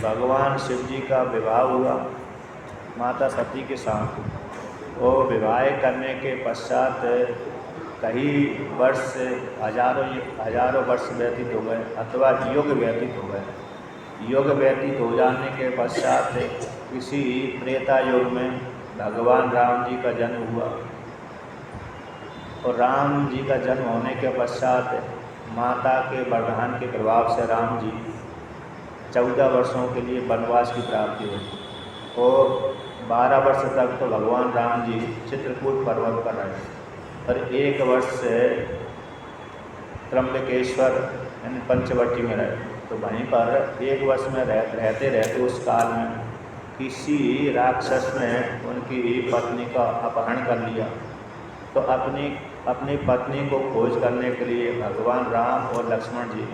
भगवान शिव जी का विवाह हुआ माता सती के साथ। और विवाह करने के पश्चात कई वर्ष हजारों वर्ष व्यतीत हो गए अथवा युग व्यतीत हो गए। युग व्यतीत हो जाने के पश्चात किसी त्रेता युग में भगवान राम जी का जन्म हुआ। और राम जी का जन्म होने के पश्चात माता के वरदान के प्रभाव से राम जी 14 वर्षों के लिए वनवास की प्राप्ति हुई। और 12 वर्ष तक तो भगवान राम जी चित्रकूट पर्वत पर रहे। और 1 वर्ष से त्र्यंबकेश्वर यानी पंचवटी में रहे। तो वहीं पर 1 वर्ष में रहते रहते उस काल में किसी राक्षस ने उनकी पत्नी का अपहरण कर लिया। तो अपनी पत्नी को खोज करने के लिए भगवान राम और लक्ष्मण जी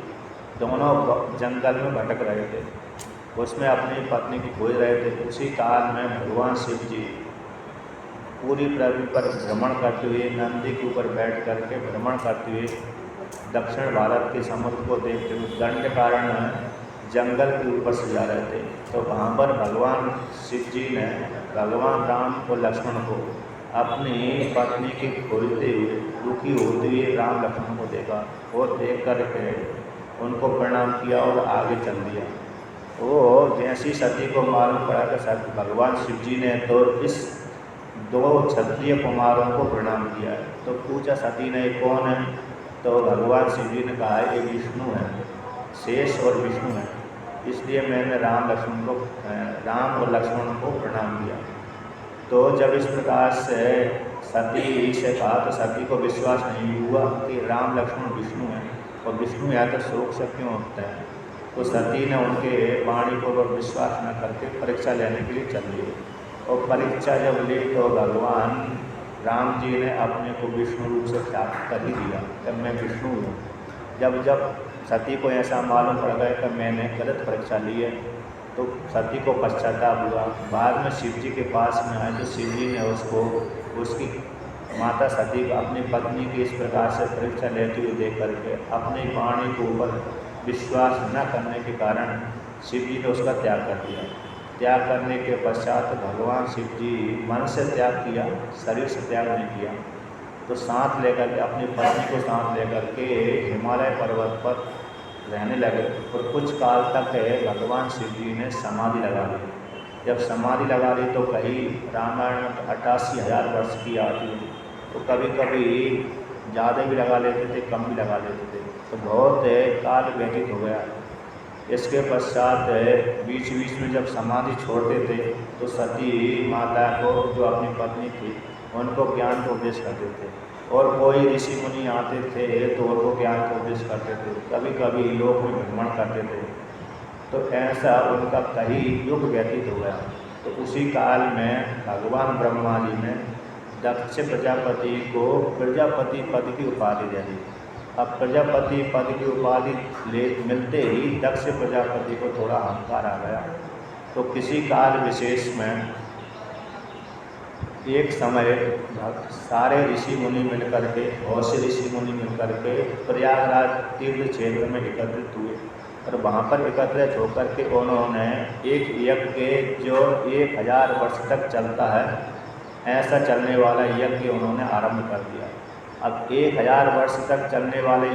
दोनों जंगल में भटक रहे थे। उसमें अपनी पत्नी को खोज रहे थे। उसी काल में भगवान शिव जी पूरी पृथ्वी पर भ्रमण करते हुए नंदी के ऊपर बैठ करके भ्रमण करते हुए दक्षिण भारत के समुद्र को देखते हुए दंडकारण्य जंगल के ऊपर से जा रहे थे। तो वहाँ पर भगवान शिव जी ने भगवान राम और लक्ष्मण को अपनी पत्नी की खोजते हुए दुखी होते हुए राम लक्ष्मण को देखा और देख करके उनको प्रणाम किया और आगे चल दिया। वो जैसी सती को मालूम पड़ा कि भगवान शिव जी ने तो इस 2 क्षत्रिय कुमारों को प्रणाम किया है। तो पूछा सती ने कौन है? तो भगवान शिव जी ने कहा ये विष्णु है, शेष और विष्णु है, इसलिए मैंने राम और लक्ष्मण को प्रणाम किया। तो जब इस प्रकार से सती से कहा तो सती को विश्वास नहीं हुआ कि राम लक्ष्मण विष्णु हैं और विष्णु या तो शोक से क्यों होता है। तो सती ने उनके वाणी को विश्वास न करके परीक्षा लेने के लिए चल दी। और परीक्षा जब ली तो भगवान राम जी ने अपने को विष्णु रूप से प्राप्त कर ही दिया कि मैं विष्णु हूँ। जब सती को ऐसा मालूम पड़ गया कि मैंने गलत परीक्षा ली है तो सती को पश्चाताप हुआ। बाद में शिव जी के पास में आए तो शिव जी ने उसकी माता सती को अपनी पत्नी की इस प्रकार से परीक्षा लेते हुए देख करके अपनी वाणी के ऊपर विश्वास न करने के कारण शिव जी ने उसका त्याग कर दिया। त्याग करने के पश्चात भगवान शिव जी मन से त्याग किया, शरीर से त्याग नहीं किया। तो साथ लेकर के अपनी पत्नी को साथ लेकर के हिमालय पर्वत पर रहने लगे। और कुछ काल तक भगवान शिव जी ने समाधि लगा ली। जब समाधि लगा ली तो कहीं रामायण में 88,000 वर्ष की आती है। तो कभी कभी ज़्यादा भी लगा लेते थे, कम भी लगा लेते थे। तो बहुत काल व्यतीत हो गया। इसके पश्चात बीच बीच में जब समाधि छोड़ते थे तो सती माता को जो अपनी पत्नी थी उनको ज्ञान को उपदेश करते थे। और कोई ऋषि मुनि आते थे तो उनको ज्ञान को उपदेश करते थे। कभी कभी लोक में भ्रमण करते थे। तो ऐसा उनका कई युग व्यतीत हो गया। तो उसी काल में भगवान ब्रह्मा जी ने दक्ष प्रजापति को प्रजापति पद की उपाधि दे दी। अब प्रजापति पद की उपाधि मिलते ही दक्ष प्रजापति को थोड़ा अहंकार आ गया। तो किसी काल विशेष में एक समय सारे ऋषि मुनि मिलकर के बहुत से ऋषि मुनि मिलकर के प्रयागराज तीर्थ क्षेत्र में एकत्रित हुए। और वहाँ पर एकत्रित होकर के उन्होंने एक यज्ञ जो 1000 वर्ष तक चलता है ऐसा चलने वाला यज्ञ उन्होंने आरंभ कर दिया। अब 1000 वर्ष तक चलने वाले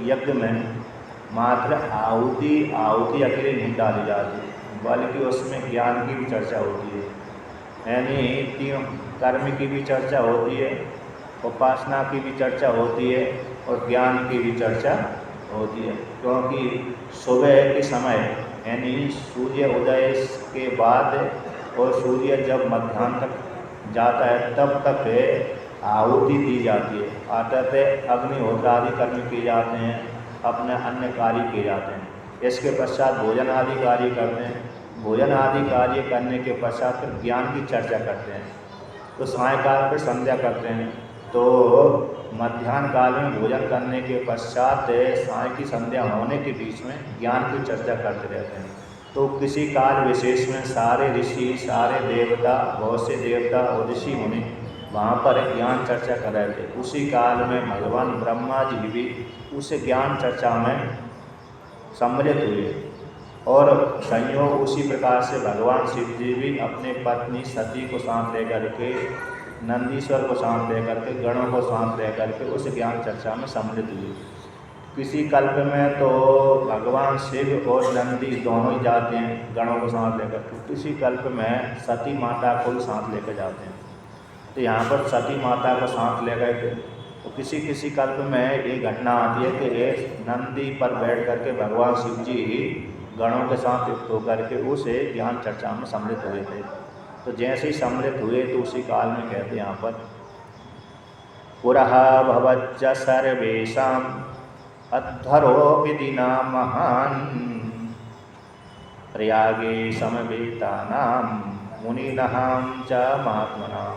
यज्ञ में मात्र आहुति अकेले नहीं डाली जाती, बल्कि उसमें ज्ञान की भी चर्चा होती है। यानी 3 कर्म की भी चर्चा होती है, उपासना की भी चर्चा होती है और ज्ञान की भी चर्चा होती है। क्योंकि सुबह के समय यानी सूर्य उदय के बाद और सूर्य जब मध्याह्न तक जाता है तब तक आहुति दी जाती है। अतः अग्निहोत्र आदि कर्म किए जाते हैं, अपने अन्य कार्य किए जाते हैं। इसके पश्चात भोजन आदि कार्य करते हैं। भोजन आदि कार्य करने के पश्चात फिर ज्ञान की चर्चा करते हैं। तो सायंकाल पर संध्या करते हैं। तो मध्याह्न काल में भोजन करने के पश्चात साय की संध्या होने के बीच में ज्ञान की चर्चा करते रहते हैं। तो किसी काल विशेष में सारे ऋषि, सारे देवता, बहुत से देवता और ऋषि मुनि वहाँ पर ज्ञान चर्चा कर रहे थे। उसी काल में भगवान ब्रह्मा जी भी उस ज्ञान चर्चा में सम्मिलित हुए। और संयोग उसी प्रकार से भगवान शिव जी भी अपने पत्नी सती को साथ लेकर के, नंदीश्वर को साथ लेकर के, गणों को साथ लेकर के उस ज्ञान चर्चा में सम्मिलित हुए। किसी कल्प में तो भगवान शिव और नंदी दोनों ही जाते हैं गणों को साथ लेकर के, किसी कल्प में सती माता को साथ लेकर जाते हैं। तो यहाँ पर सती माता को साथ ले गए थे। तो किसी किसी कल्प में ये घटना आती है कि नंदी पर बैठ करके भगवान शिव जी गणों के साथ युक्त होकर के उसे ज्ञान चर्चा में सम्मिलित हुए थे। तो जैसे ही सम्मिलित हुए तो उसी काल में कहते यहाँ पर पुरः भवज्ज सर्वेषां अध्वरो विधिना महान् प्रयागे समवेतानां मुनिनां च महात्मनां।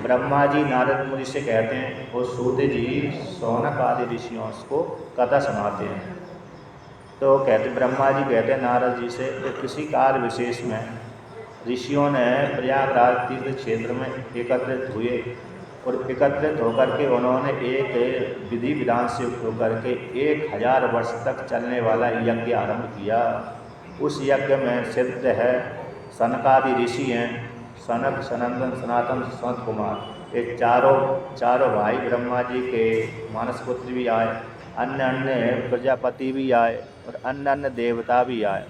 ब्रह्मा जी नारद मुनि से कहते हैं और सूत जी शौनक आदि ऋषियों को कथा सुनाते हैं। तो कहते ब्रह्मा जी कहते हैं नारद जी से कि किसी काल विशेष में ऋषियों ने प्रयागराज तीर्थ क्षेत्र में एकत्रित हुए और एकत्रित होकर के उन्होंने एक विधि विधान से युक्त होकर के 1000 वर्ष तक चलने वाला यज्ञ आरंभ किया। उस यज्ञ में सिद्ध है सनकादि ऋषि हैं, सनक, सनंदन, सनातन, सनत कुमार, ये चारों भाई ब्रह्मा जी के मानस पुत्र भी आए, अन्य अन्य प्रजापति भी आए और अन्य अन्य देवता भी आए।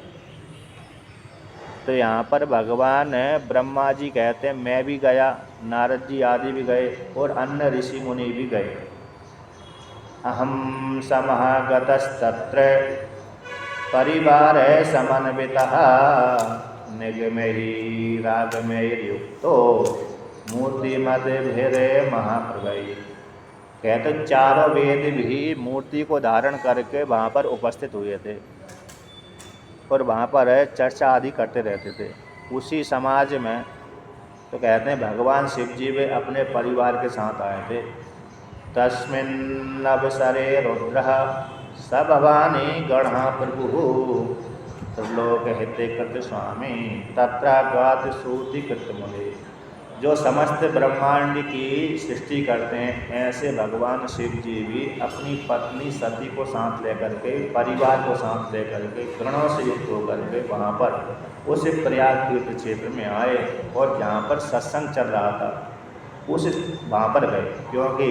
तो यहाँ पर भगवान ब्रह्मा जी कहते हैं मैं भी गया, नारद जी आदि भी गए और अन्य ऋषि मुनि भी गए। अहम समागतस्तत्र परिवार समन्वितः निगमैः रागमैर्युक्तो मूर्तिमद्भिरे महाप्रभै। कहते चारों वेद भी मूर्ति को धारण करके वहाँ पर उपस्थित हुए थे और वहाँ पर चर्चा आदि करते रहते थे। उसी समाज में तो कहते हैं भगवान शिव जी वे अपने परिवार के साथ आए थे। तस्मिन् अवसरे रुद्रः स भवानी गणः प्रभुः त्रिलोकहिते कृत स्वामी तत्रागात सूति कृत मुने। जो समस्त ब्रह्मांड की सृष्टि करते हैं ऐसे भगवान शिव जी भी अपनी पत्नी सती को साथ लेकर के, परिवार को साथ लेकर के, गणों से युक्त होकर के वहाँ पर उस प्रयाग तीर्थ क्षेत्र में आए और जहाँ पर सत्संग चल रहा था उस वहाँ पर गए। क्योंकि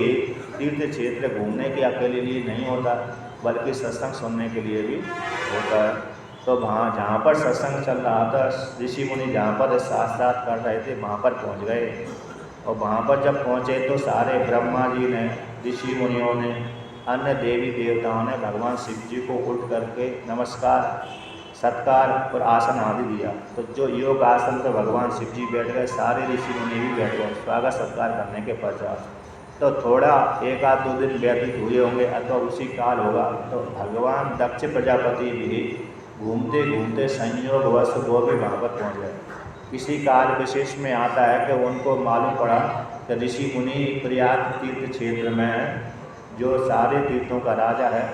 तीर्थ क्षेत्र घूमने के अकेले लिए नहीं होता बल्कि सत्संग सुनने के लिए भी होता है। तो वहाँ जहाँ पर सत्संग चल रहा था ऋषि मुनि जहाँ पर साथ कर रहे थे वहाँ पर पहुँच गए। और वहाँ पर जब पहुँचे तो सारे ब्रह्मा जी ने, ऋषि मुनियों ने, अन्य देवी देवताओं ने भगवान शिव जी को उठ करके नमस्कार, सत्कार और आसन आदि दिया। तो जो योग आसन पर भगवान शिव जी बैठ गए सारे ऋषि मुनि भी बैठ गए स्वागत सत्कार करने के पश्चात। तो थोड़ा 1-2 दिन व्यतीत हुए होंगे अथवा उसी काल होगा तो भगवान दक्ष प्रजापति भी घूमते घूमते संयोगवश वो भी वहाँ पर पहुँच गए। किसी काल विशेष में आता है कि उनको मालूम पड़ा कि ऋषि मुनि प्रयाग तीर्थ क्षेत्र में जो सारे तीर्थों का राजा है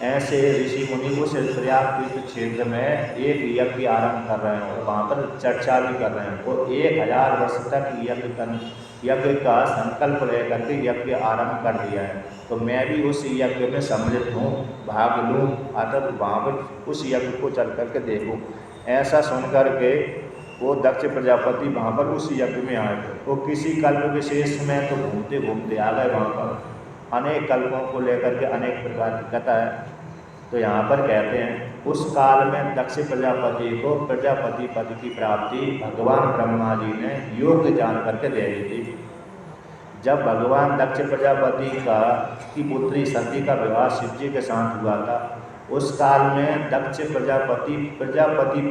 ऐसे ऋषि मुनि उस प्रयाग तीर्थ क्षेत्र में एक यज्ञ आरंभ कर रहे हैं और वहाँ पर चर्चा भी कर रहे हैं और 1000 वर्ष तक यज्ञ का संकल्प लेकर के यज्ञ आरंभ कर दिया है। तो मैं भी उस यज्ञ में सम्मिलित हूँ, भाग लूँ अतः वहाँ पर उस यज्ञ को चल करके देखूँ। ऐसा सुन कर के वो दक्ष प्रजापति वहाँ पर उस यज्ञ में आए थे। वो किसी कल्प विशेष में तो घूमते घूमते आ गए वहाँ पर। अनेक कल्पों को लेकर के अनेक प्रकार की कथा है। तो यहाँ पर कहते हैं उस काल में दक्ष प्रजापति को प्रजापति पद की प्राप्ति भगवान ब्रह्मा जी ने योग जान करके दे दी थी। जब भगवान दक्ष प्रजापति की पुत्री सती का विवाह शिव जी के साथ हुआ था उस काल में दक्ष प्रजापति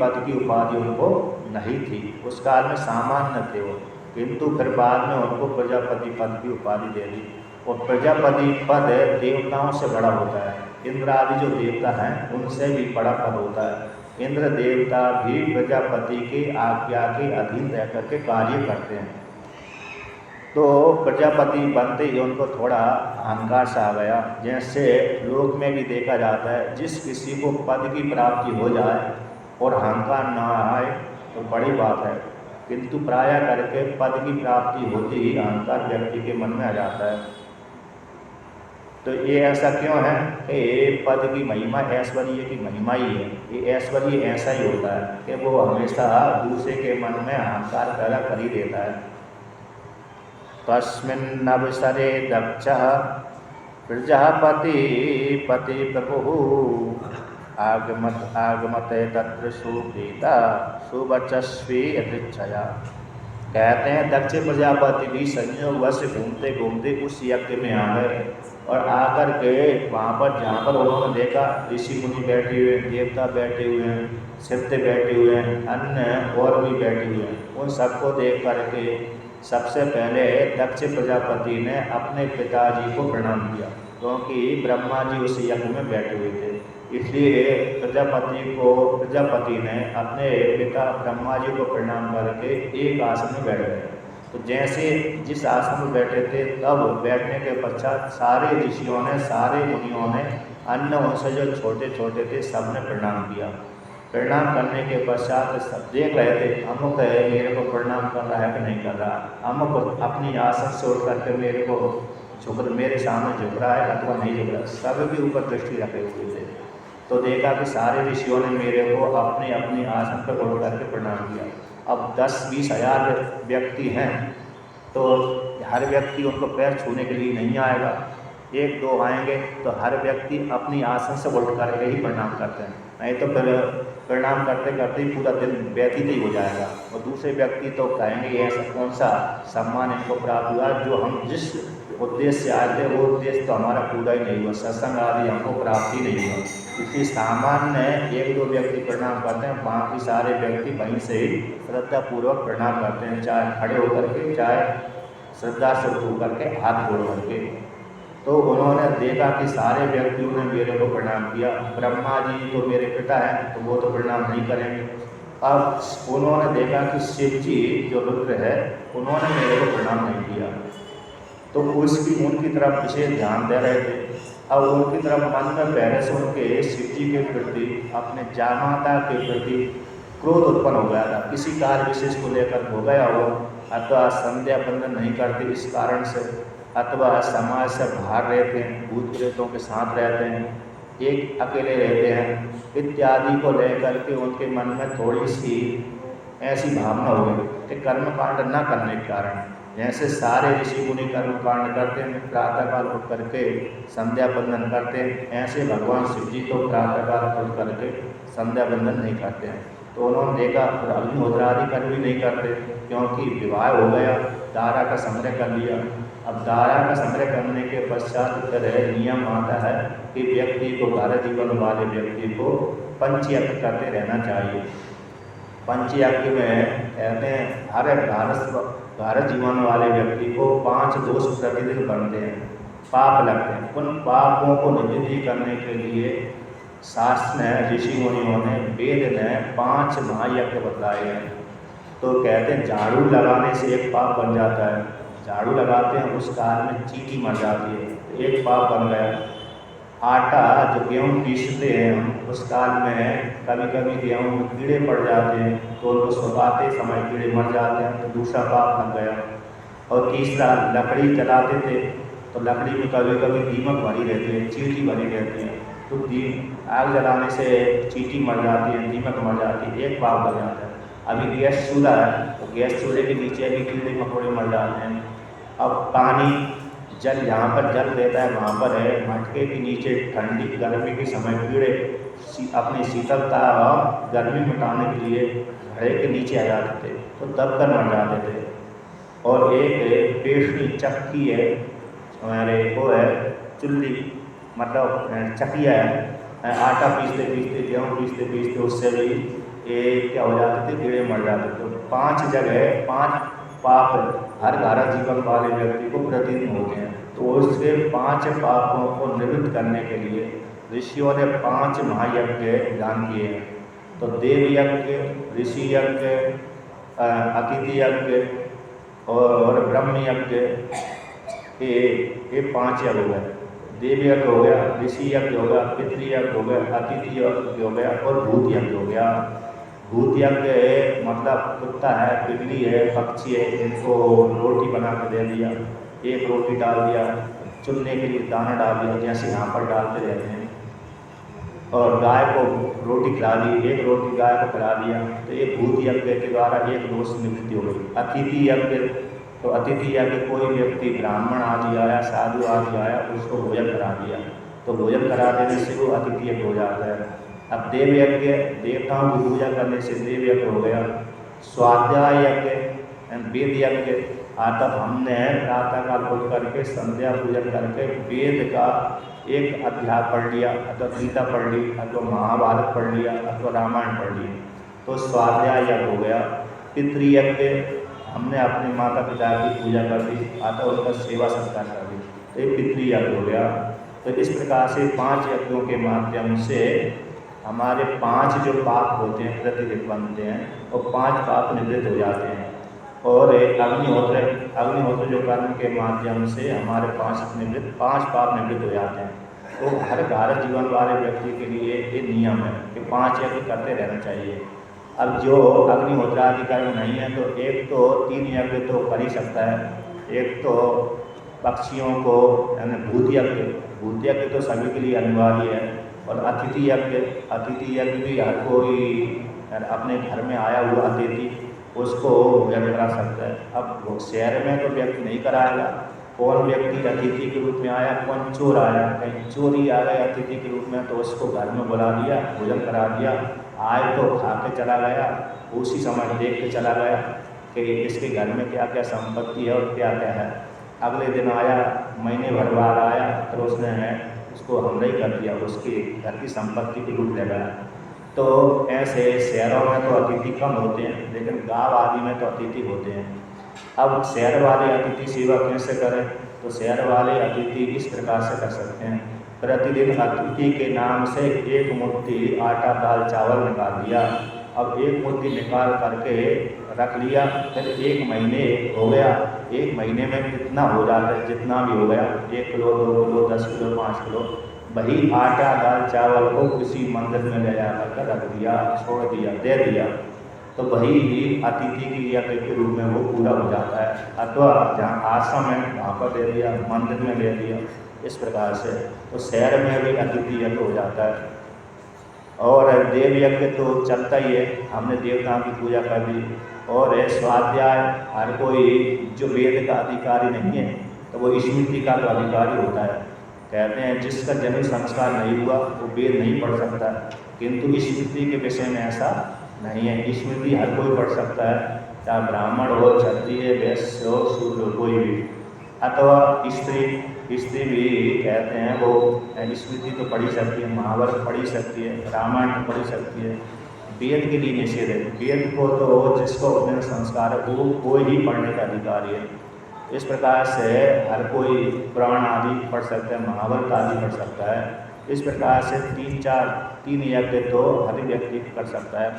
पद की उपाधि उनको नहीं थी। उस काल में सामान्य थे वो, किंतु फिर बाद में उनको प्रजापति पद की उपाधि दे दी। और प्रजापति पद देवताओं से बड़ा होता है। इंद्र आदि जो देवता हैं उनसे भी बड़ा पद होता है। इंद्र देवता भी प्रजापति की आज्ञा के अधीन रह करके कार्य करते हैं। तो प्रजापति बनते ही उनको थोड़ा अहंकार सा आ गया। जैसे लोक में भी देखा जाता है जिस किसी को पद की प्राप्ति हो जाए और अहंकार ना आए तो बड़ी बात है, किंतु प्रायः करके पद की प्राप्ति होते ही अहंकार व्यक्ति के मन में आ जाता है। तो ये ऐसा क्यों है कि ये पद की महिमा ऐश्वर्य की महिमा ही है। ये ऐश्वर्य ऐसा ही होता है कि वो हमेशा दूसरे के मन में अहंकार पैदा कर ही देता है। तस्मिन्नवसरे दक्षः प्रजापति पति प्रभु आगमते तत्र सुप्रीता सुवचस्वी यदृच्छया। कहते हैं दक्ष प्रजापति भी संयोगवश घूमते घूमते उस यज्ञ में आ गए और आकर के वहाँ पर जहाँ पर उन्होंने देखा ऋषि मुनि बैठे हुए हैं, देवता बैठे हुए हैं, सिद्ध बैठे हुए हैं, अन्य और भी बैठे हुए हैं, उन सबको देख करके सबसे पहले दक्ष प्रजापति ने अपने पिताजी को प्रणाम किया, क्योंकि ब्रह्मा जी उस यज्ञ में बैठे हुए थे। इसलिए प्रजापति ने अपने पिता ब्रह्मा जी को प्रणाम करके एक आसन में बैठ गए। तो जैसे जिस आसन में बैठे थे तब बैठने के पश्चात सारे ऋषियों ने, सारे मुनियों ने, अन्य उनसे जो छोटे छोटे थे सबने प्रणाम किया। प्रणाम करने के पश्चात सब देख रहे थे अमुक है मेरे को प्रणाम कर रहा है कि नहीं कर रहा, अमुक अपनी आसन से उठ करके मेरे सामने झुक रहा है अथवा नहीं झुक रहा, सबके ऊपर दृष्टि रखे हुए थे। तो देखा कि सारे ऋषियों ने मेरे को अपने अपने आसन पर उठ करके प्रणाम किया। अब 10-20 हज़ार व्यक्ति हैं तो हर व्यक्ति उनको पैर छूने के लिए नहीं आएगा, 1-2 आएंगे तो हर व्यक्ति अपनी आसन से उठ करके ही प्रणाम करते हैं, नहीं तो फिर प्रणाम करते करते ही पूरा दिन व्यतीत ही हो जाएगा और दूसरे व्यक्ति तो कहेंगे ऐसा कौन सा सम्मान इनको प्राप्त हुआ, जो हम जिस उद्देश्य से आए थे वो उद्देश्य तो हमारा पूरा ही नहीं हुआ, सत्संग आदि हमको प्राप्त ही नहीं हुआ। क्योंकि सामान्य 1-2 व्यक्ति प्रणाम करते हैं, बाकी सारे व्यक्ति वहीं से ही श्रद्धापूर्वक प्रणाम करते हैं, चाहे खड़े होकर के चाहे श्रद्धा से उठ करके हाथ जोड़ करके। तो उन्होंने देखा कि सारे व्यक्तियों ने मेरे को प्रणाम किया, ब्रह्मा जी तो मेरे पिता हैं तो वो तो प्रणाम नहीं करेंगे। अब उन्होंने देखा कि शिव जी जो रुद्र है उन्होंने मेरे को प्रणाम नहीं किया, तो उनकी तरफ विशेष ध्यान दे रहे थे। अब उनकी तरफ मन में पहले से उनके शिव जी के प्रति, अपने जामाता के प्रति क्रोध उत्पन्न हो गया था, किसी कार्य विशेष को लेकर हो गया हो, अथवा संध्या बंधन नहीं करते इस कारण से, अथवा समाज से बाहर रहते हैं, भूत प्रेतों के साथ रहते हैं, एक अकेले रहते हैं इत्यादि को लेकर के उनके मन में थोड़ी सी ऐसी भावना हो गई कि कर्मकांड न करने के कारण, जैसे सारे ऋषि मुनि कर्मकांड करते हैं, प्रातःकाल उठ करके संध्या बंदन करते हैं, ऐसे भगवान शिव जी तो प्रातःकाल उठ करके संध्या बंदन नहीं करते हैं। तो उन्होंने देखा अग्निहोत्र आदि कर्म भी नहीं करते, क्योंकि विवाह हो गया, दारा का संग्रह कर लिया। अब दारा का संग्रह करने के पश्चात फिर नियम आता है कि व्यक्ति को, घर जीवन वाले व्यक्ति को पंचयज्ञ करते रहना चाहिए। पंचयज्ञ में कहते हैं हर जीवन वाले व्यक्ति को 5 दोष प्रतिदिन बनते हैं, पाप लगते हैं। उन पापों को निवृत्ति करने के लिए शास्त्र ने, ऋषि मुनियों ने, वेद ने 5 महायज्ञ बताए हैं। तो कहते हैं झाड़ू लगाने से एक पाप बन जाता है, झाड़ू लगाते हैं उस काल में चींटी मर जाती है, एक पाप बन गया। आटा जो गेहूँ पीसते हैं हम, उस काल में कभी कभी गेहूँ में कीड़े पड़ जाते हैं तो उनको सुखाते समय कीड़े मर जाते हैं, तो दूसरा पाप लग गया। और तीसरा, लकड़ी जलाते थे तो लकड़ी में कभी कभी दीमक भरी रहती है, चींटी भरी रहती है, तो आग जलाने से चींटी मर जाती है, दीमक मर जाती है, एक पाप लग जाता है। अभी गैस चूल्हा है तो गैस चूल्हे के नीचे भी कीड़े मकोड़े मर जाते हैं। अब पानी जल जहाँ पर जल रहता है वहाँ पर है, मटके के नीचे ठंडी गर्मी के समय कीड़े अपनी शीतलता और गर्मी मिटाने के लिए घड़े के नीचे आ जाते थे तो दब कर मर जाते थे। और एक पेशनी चक्की है हमारे, वो है चुल्ली, मतलब चकिया है, आटा पीसते पीसते, गेहूँ पीसते पीसते उससे भी ये क्या हो जाते थे, कीड़े मर जाते थे। तो 5 जगह 5 पाप हर धारा जीवन वाले व्यक्ति को प्रतिदिन होते हैं। तो उसके 5 पापों को निवृत्त करने के लिए ऋषियों ने 5 महायज्ञ दान किए हैं। तो देव यज्ञ, ऋषि यज्ञ, अतिथि यज्ञ और ब्रह्म यज्ञ, ये 5 यज्ञ हो गए। देव यज्ञ हो गया, ऋषि यज्ञ हो गया, पितृयज्ञ हो गया, अतिथि यज्ञ हो गया और भूत यज्ञ हो गया। भूत यज्ञ मतलब कुत्ता है, बिल्ली है, पक्षी है, इनको रोटी बना के दे दिया, एक रोटी डाल दिया, चुनने के लिए दाना डाल दिया, जैसे यहाँ पर डालते रहते हैं, और गाय को रोटी खिला दी, एक रोटी गाय को खिला दिया, तो एक भूत यज्ञ के द्वारा एक दोष निवृत्ति हो गई। अतिथि यज्ञ, तो अतिथि यज्ञ कोई व्यक्ति ब्राह्मण आदि आया, साधु आदि आया, उसको भोजन करा दिया, तो भोजन करा देने से वो अतिथि यज्ञ हो जाता है। अब देव यज्ञ, देवताओं की पूजा करने से देव यज्ञ हो गया। स्वाध्याय यज्ञ, वेद यज्ञ, तब हमने प्रातःकाल उठ करके संध्या पूजन करके वेद का एक अध्याय पढ़ लिया, अथवा गीता पढ़ ली, अथवा महाभारत पढ़ लिया, अथवा रामायण पढ़ लिया, तो स्वाध्याय यज्ञ हो गया। पितृयज्ञ, हमने अपने माता पिता की पूजा कर दी, अथवा उनका सेवा सत्कार कर दी, तो ये पितृयज्ञ हो गया। तो इस प्रकार से 5 यज्ञों के माध्यम से हमारे 5 जो पाप होते हैं प्रतिदिन बनते हैं, और 5 पाप निवृत्त हो जाते हैं। और अग्निहोत्र जो कर्म के माध्यम से हमारे 5 पाप निवृत्त हो जाते हैं। तो हर घर जीवन वाले व्यक्ति के लिए ये नियम है कि 5 यज्ञ करते रहना चाहिए। अब जो अग्निहोत्र आदि कर्म नहीं है, तो एक तो 3 यज्ञ तो कर ही सकता है। एक तो पक्षियों को यानी भूत यज्ञ तो सभी के लिए अनिवार्य है। और अतिथि यज्ञ भी हर कोई अपने घर में आया हुआ अतिथि उसको भोजन करा सकता है। अब वो शहर में तो व्यक्ति नहीं कराएगा, कौन व्यक्ति अतिथि के रूप में आया, कौन चोर आया, कहीं चोरी आ गए अतिथि के रूप में, तो उसको घर में बुला दिया, भोजन करा दिया, आए तो खा के चला गया, उसी समय देख के चला गया कि इसके घर में क्या क्या संपत्ति है और क्या क्या है। अगले दिन आया, महीने भर बाद आया, फिर उसको हमला ही कर दिया, उसकी घर की संपत्ति को लूट ले गया। तो ऐसे शहरों में तो अतिथि कम होते हैं, लेकिन गांव आदि में तो अतिथि होते हैं। अब शहर वाले अतिथि सेवा कैसे करें, तो शहर वाले अतिथि इस प्रकार से कर सकते हैं। प्रतिदिन अतिथि के नाम से 1 मुट्ठी आटा दाल चावल निकाल दिया। अब 1 मुट्ठी निकाल करके रख लिया, फिर 1 महीने हो गया, 1 महीने में कितना हो जाता है, जितना भी हो गया, 1 किलो, 2 किलो, 10 किलो, 5 किलो, वही आटा दाल चावल को किसी मंदिर में ले जा कर रख दिया, छोड़ दिया, दे दिया, तो वही अतिथि की यज्ञ के रूप में वो पूरा हो जाता है। अथवा जहाँ आश्रम है वहाँ पर दे दिया, मंदिर में दे दिया, इस प्रकार से तो शहर में भी अतिथि यज्ञ हो जाता है। और देव यज्ञ तो चलता ही है, हमने देवताओं की पूजा कर दी। और स्वाध्याय, हर कोई जो वेद का अधिकारी नहीं है तो वो स्मृति का तो अधिकारी होता है। कहते हैं जिसका जन्म संस्कार नहीं हुआ वो वेद नहीं पढ़ सकता, किंतु स्मृति के विषय में ऐसा नहीं है। स्मृति हर कोई पढ़ सकता है, चाहे ब्राह्मण हो, क्षत्रिय, वैश्य हो, शूद्र, कोई भी, अथवा स्त्री भी कहते हैं वो स्मृति तो पढ़ी सकती है, महाभारत पढ़ी सकती है, रामायण तो पढ़ी सकती है। वेद के लिए निषेध है, वेद को तो जिसको अपने संस्कार है वो ही पढ़ने का अधिकारी है। इस प्रकार से हर कोई पुराण आदि पढ़ सकता है, महाभारत आदि पढ़ सकता है। इस प्रकार से 3 यज्ञ तो हर व्यक्ति कर सकता है।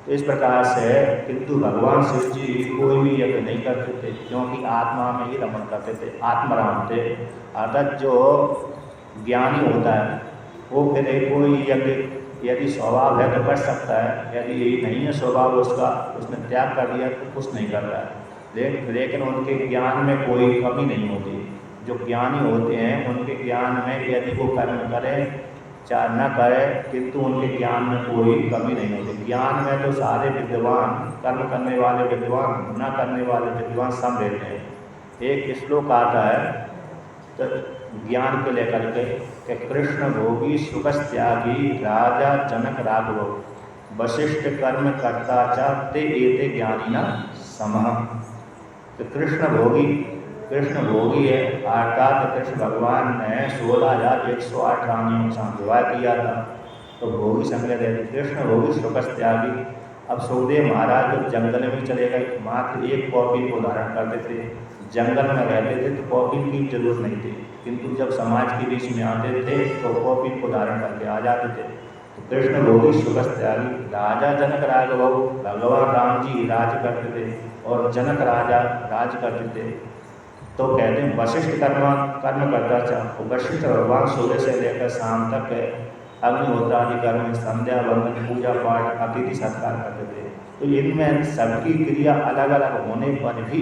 इस प्रकार से किंतु भगवान शिव जी कोई भी यज्ञ नहीं करते थे, क्योंकि आत्मा में ही रमण करते थे, आत्मराम थे। अर्थात जो ज्ञानी होता है वो फिर कोई यज्ञ यदि स्वभाव है तो कर सकता है, यदि यही नहीं है स्वभाव उसका, उसने त्याग कर दिया तो कुछ नहीं कर रहा है। लेकिन उनके ज्ञान में कोई कमी नहीं होती। जो ज्ञानी होते हैं उनके ज्ञान में यदि वो कर्म करें चाहे न करें, किंतु उनके ज्ञान में कोई कमी नहीं होती। ज्ञान में तो सारे विद्वान, कर्म करने वाले विद्वान, न करने वाले विद्वान सब रहते हैं। एक श्लोक आता है तो ज्ञान को लेकर के कि कृष्ण भोगी सुखस त्यागी राजा जनक राघव वशिष्ठ कर्म कर्ता च ते एते ज्ञानी न समः। तो कृष्ण भोगी है, अर्थात कृष्ण भगवान ने 16,108 रानियों का विवाह किया था, तो भोगी संज्ञा दे दी। कृष्ण भोगी सुखस त्यागी। अब सुखदेव महाराज तो जंगल में चले गए, मात्र एक कॉपी को धारण करते थे, जंगल में रहते थे तो कॉपी की जरूरत नहीं थी, किंतु जब समाज के बीच में आते थे तो कॉपी को धारण करके आ जाते थे। तो कृष्ण भोगी सुखस त्यागी राजा जनक राघव, भगवान राम जी राज करते थे और जनक राजा राज करते थे। तो कहते हैं वशिष्ठ कर्म करता था। वशिष्ठ भगवान सुबह से लेकर शाम तक अग्निहोत्र आदि कर्म, संध्या वंदन, पूजा पाठ, अतिथि सत्कार करते थे। तो इनमें सबकी क्रिया अलग अलग होने पर भी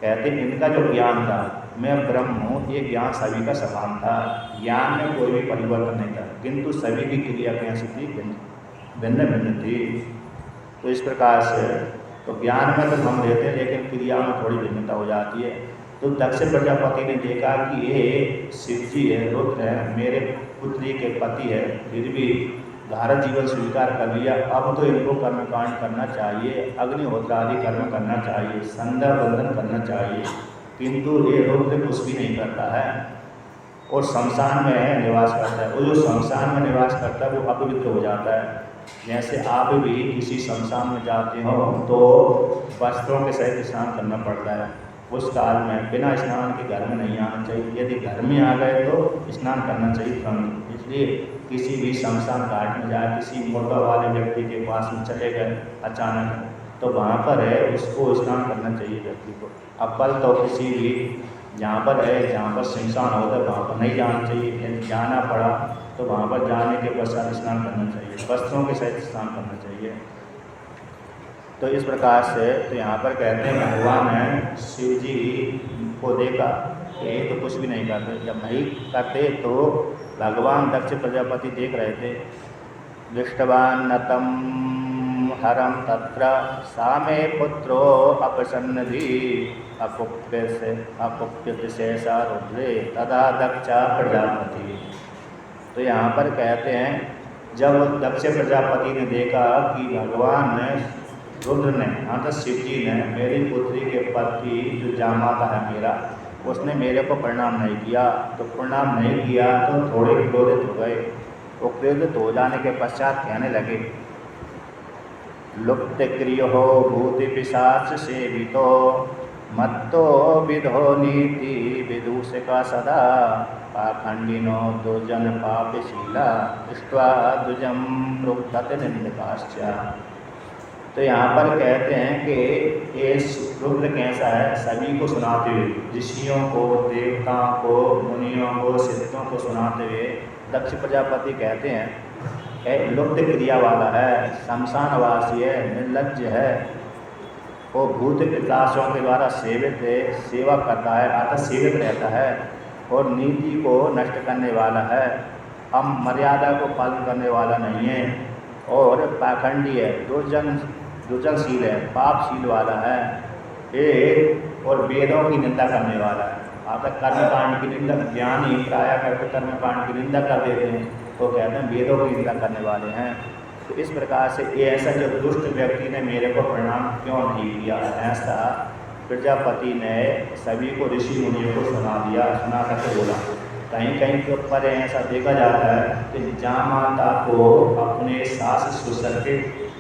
कहते हैं इनका जो ज्ञान था मैं ब्रह्म हूँ, ये ज्ञान सभी का समान था। ज्ञान में कोई भी परिवर्तन नहीं था, किंतु सभी की क्रिया कैसी थी, भिन्न भिन्न थी। तो इस प्रकार से तो ज्ञान में तो हम रहते हैं, लेकिन क्रिया में थोड़ी भिन्नता हो जाती है। तो दक्ष प्रजापति ने देखा कि ये शिव जी है, रुद्र है, मेरे पुत्री के पति है, फिर भी भारत जीवन स्वीकार कर लिया, अब तो इनको कर्मकांड करना चाहिए, अग्निहोत्र आदि कर्म करना चाहिए, संध्या बंधन करना चाहिए, किंतु ये रुद्र कुछ भी नहीं करता है और शमशान में निवास करता है। वो जो शमशान में निवास करता है वो अपवित्र हो जाता है। जैसे आप भी किसी शमशान में जाते हो तो वस्त्रों के सहित स्नान करना पड़ता है, उस काल में बिना स्नान के घर में नहीं आना चाहिए, यदि घर में आ गए तो स्नान करना चाहिए तुरंत। इसलिए किसी भी शमशान घाट में जाए, किसी मुर्दा वाले व्यक्ति के पास में चले गए अचानक, तो वहाँ पर है उसको स्नान करना चाहिए व्यक्ति को। अव्वल तो किसी भी जहाँ पर है, जहाँ पर शमशान होता है वहाँ पर नहीं जाना चाहिए, यदि जाना पड़ा तो वहाँ पर जाने के पश्चात स्नान करना चाहिए, वस्त्रों के सहित स्नान करना चाहिए। तो इस प्रकार से तो यहाँ पर कहते हैं भगवान ने शिव जी को देखा कि ये तो कुछ भी नहीं करते, जब नहीं करते तो भगवान दक्ष प्रजापति देख रहे थे। दृष्टवान नतम हरम तत्र सामे पुत्रो अपसन्नधि अपुप्यत शेषा रुद्रे तदा दक्षा प्रजापति। तो यहाँ पर कहते हैं जब दक्ष प्रजापति ने देखा कि भगवान ने रुद्र ने अर्थात शिव जी ने मेरी पुत्री के पति जो जामाता है मेरा, उसने मेरे को प्रणाम नहीं किया, तो प्रणाम नहीं किया तो थोड़े क्रोधित हो गए। वो क्रोधित हो जाने के पश्चात कहने लगे लुप्त क्रियो भूति पिशाच सेवितो मत्तो विधो नीति विदूषका सदा पाखंडिनो दुर्जन पापशीला दृष्ट्वा दुजम रुद्धत निंदकाश्च। तो यहाँ पर कहते हैं कि ये रुद्र कैसा है, सभी को सुनाते हुए, ऋषियों को, देवताओं को, मुनियों को, सिद्धों को सुनाते हुए दक्ष प्रजापति कहते हैं लुप्त क्रिया वाला है, शमशानवासी है, निर्लज्ज है, वो भूत पिशाचों के द्वारा सेवित है, सेवा करता है, अर्थात सेवित रहता है और नीति को नष्ट करने वाला है, हम मर्यादा को पालन करने वाला नहीं है और पाखंडी है, दुर्जनशील है, पापशील वाला है एक, और वेदों की निंदा करने वाला है। आप कर्मकांड की निंदा, ज्ञानी प्राय करके कर्मकांड की निंदा कर देते हैं, तो कहते हैं वेदों की निंदा करने वाले हैं। तो इस प्रकार से ये ऐसा जो दुष्ट व्यक्ति ने मेरे को प्रणाम क्यों नहीं किया, ऐसा प्रजापति ने सभी को ऋषि मुनियों को सुना दिया। सुना करके बोला कहीं कहीं के ऊपर ऐसा देखा जाता है कि जामाता को अपने सास ससुर के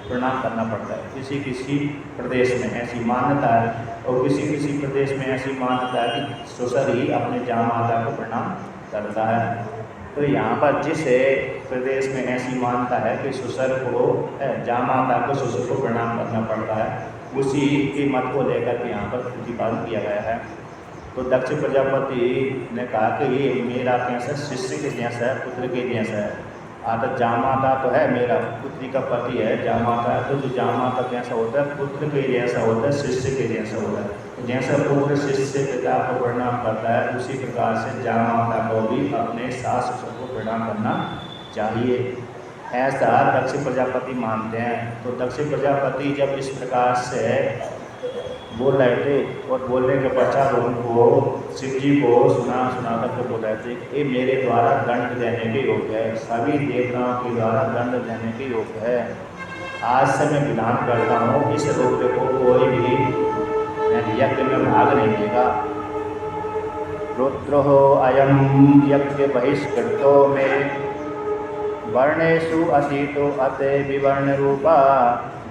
प्रणाम करना पड़ता है, किसी किसी प्रदेश में ऐसी मान्यता है और किसी किसी प्रदेश में ऐसी मान्यता है कि ससुर ही अपने जामाता को प्रणाम करता है। तो यहाँ पर जिस प्रदेश में ऐसी मान्यता है कि ससुर को, जामाता को ससुर को प्रणाम करना पड़ता है, उसी के मत को लेकर के यहाँ पर प्रतिपादन किया गया है। तो दक्ष प्रजापति ने कहा कि ये मेरा कैसा शिष्य के जैसा है, पुत्र के जैसा है। अर्थात जामाता तो है मेरा पुत्री का पति है, जामाता है, तो जो जामाता कैसा होता है, पुत्र के जैसा होता है, शिष्य के जैसा होता है। तो जैसा पुत्र शिष्य पिता को प्रणाम करता है, उसी प्रकार से जामाता को भी अपने सास ससुर को प्रणाम करना चाहिए, ऐसा दक्ष प्रजापति मानते हैं। तो दक्ष प्रजापति जब इस प्रकार से बोल रहे थे और बोलने के पश्चात उनको शिव जी को सुना करके बोल रहे थे ये मेरे द्वारा दंड देने के योग्य है, सभी देवताओं के द्वारा दंड देने के योग्य है। आज से मैं विधान करता हूँ, इस रुद्र को कोई भी यज्ञ में भाग नहीं देगा। रुद्रो अयम यज्ञ बहिष्कृतो में वर्णेषु अतीतो अते विवर्ण रूपा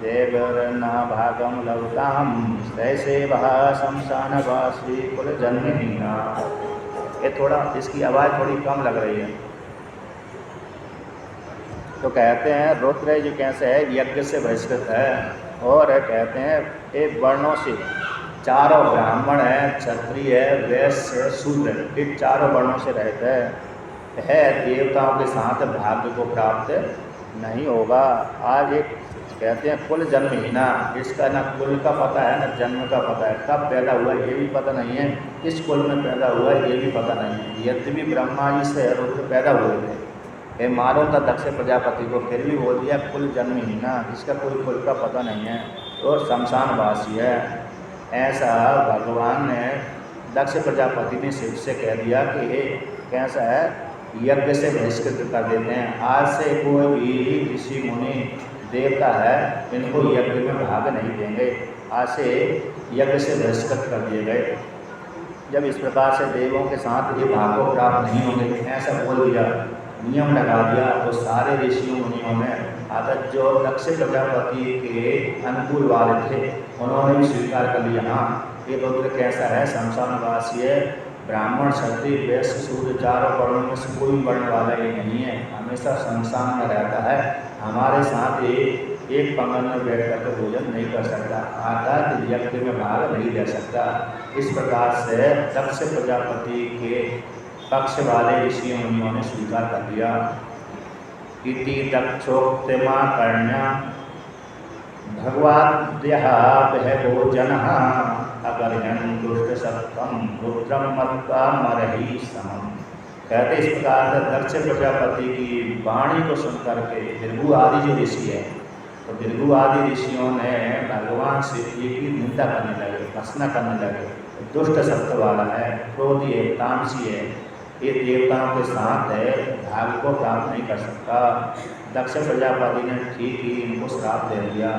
देवर्ना भागम लवताम सैसेवः शमशानवासी कुल जन्महीना। ये थोड़ा इसकी आवाज़ थोड़ी कम लग रही है। तो कहते हैं रुद्र जो कैसे है, यज्ञ से बहिष्कृत है और कहते हैं एक वर्णों से, चारों ब्राह्मण है, क्षत्रिय है, वैश्य, शूद्र, इन चारों वर्णों से रहते है, देवताओं के साथ भाग्य को प्राप्त नहीं होगा। आज एक कहते हैं कुल जन्महीना, इसका ना कुल का पता है ना जन्म का पता है, कब पैदा हुआ ये भी पता नहीं है, किस कुल में पैदा हुआ ये भी पता नहीं है। यद्यपि ब्रह्मा जी से रुद्र पैदा हुए थे, ये मालूम था दक्ष प्रजापति को, फिर भी बोल दिया कुल जन्महीना, इसका कोई कुल का पता नहीं है, तो शमशानवासी है। ऐसा भगवान ने दक्ष प्रजापति ने शिव से कह दिया कि ये कैसा है, यज्ञ से बहिष्कृत कर देते हैं। आज से कोई भी ऋषि मुनि देवता है इनको यज्ञ में भाग नहीं देंगे, आज से यज्ञ से बहिष्कृत कर दिए गए। जब इस प्रकार से देवों के साथ ये भाग को प्राप्त नहीं होंगे, ऐसा बोल दिया, नियम लगा दिया, तो सारे ऋषियों मुनियों ने आदत जो दक्ष प्रजापति के अनुकूल वाले थे उन्होंने भी स्वीकार कर लिया, हाँ ये रुद्र कैसा है, शमशानवासी है, ब्राह्मण क्षत्रिय वैश्य शूद्र चारों वर्णों में से कोई वर्ण वाला ये नहीं है, हमेशा शमशान में रहता है, हमारे साथ ये एक पंगन में बैठ कर भोजन नहीं कर सकता, आदत यज्ञ में भाग नहीं ले सकता। इस प्रकार से दक्ष प्रजापति के पक्ष वाले ऋषि मुनियों ने स्वीकार कर दिया। इति दक्षोक्तिमा कर्ण्या भगवाद्यः बहवो जनः अगर्हन् दुष्ट सत्वं रुद्रम मत्वा मरहि समम्। कहते इस प्रकार से दक्ष प्रजापति की वाणी को सुनकर के भृगु आदि जो ऋषि है, तो भृगु आदि ऋषियों ने भगवान शिव जी की निंदा करने लगे, भर्त्सना करने लगे, दुष्ट सत्व वाला है, क्रोधी है, तामसी है, ये देवताओं के साथ है, भाग्य को प्राप्त नहीं कर सकता। दक्ष प्रजापति ने ठीक ही इनको श्राप दे दिया।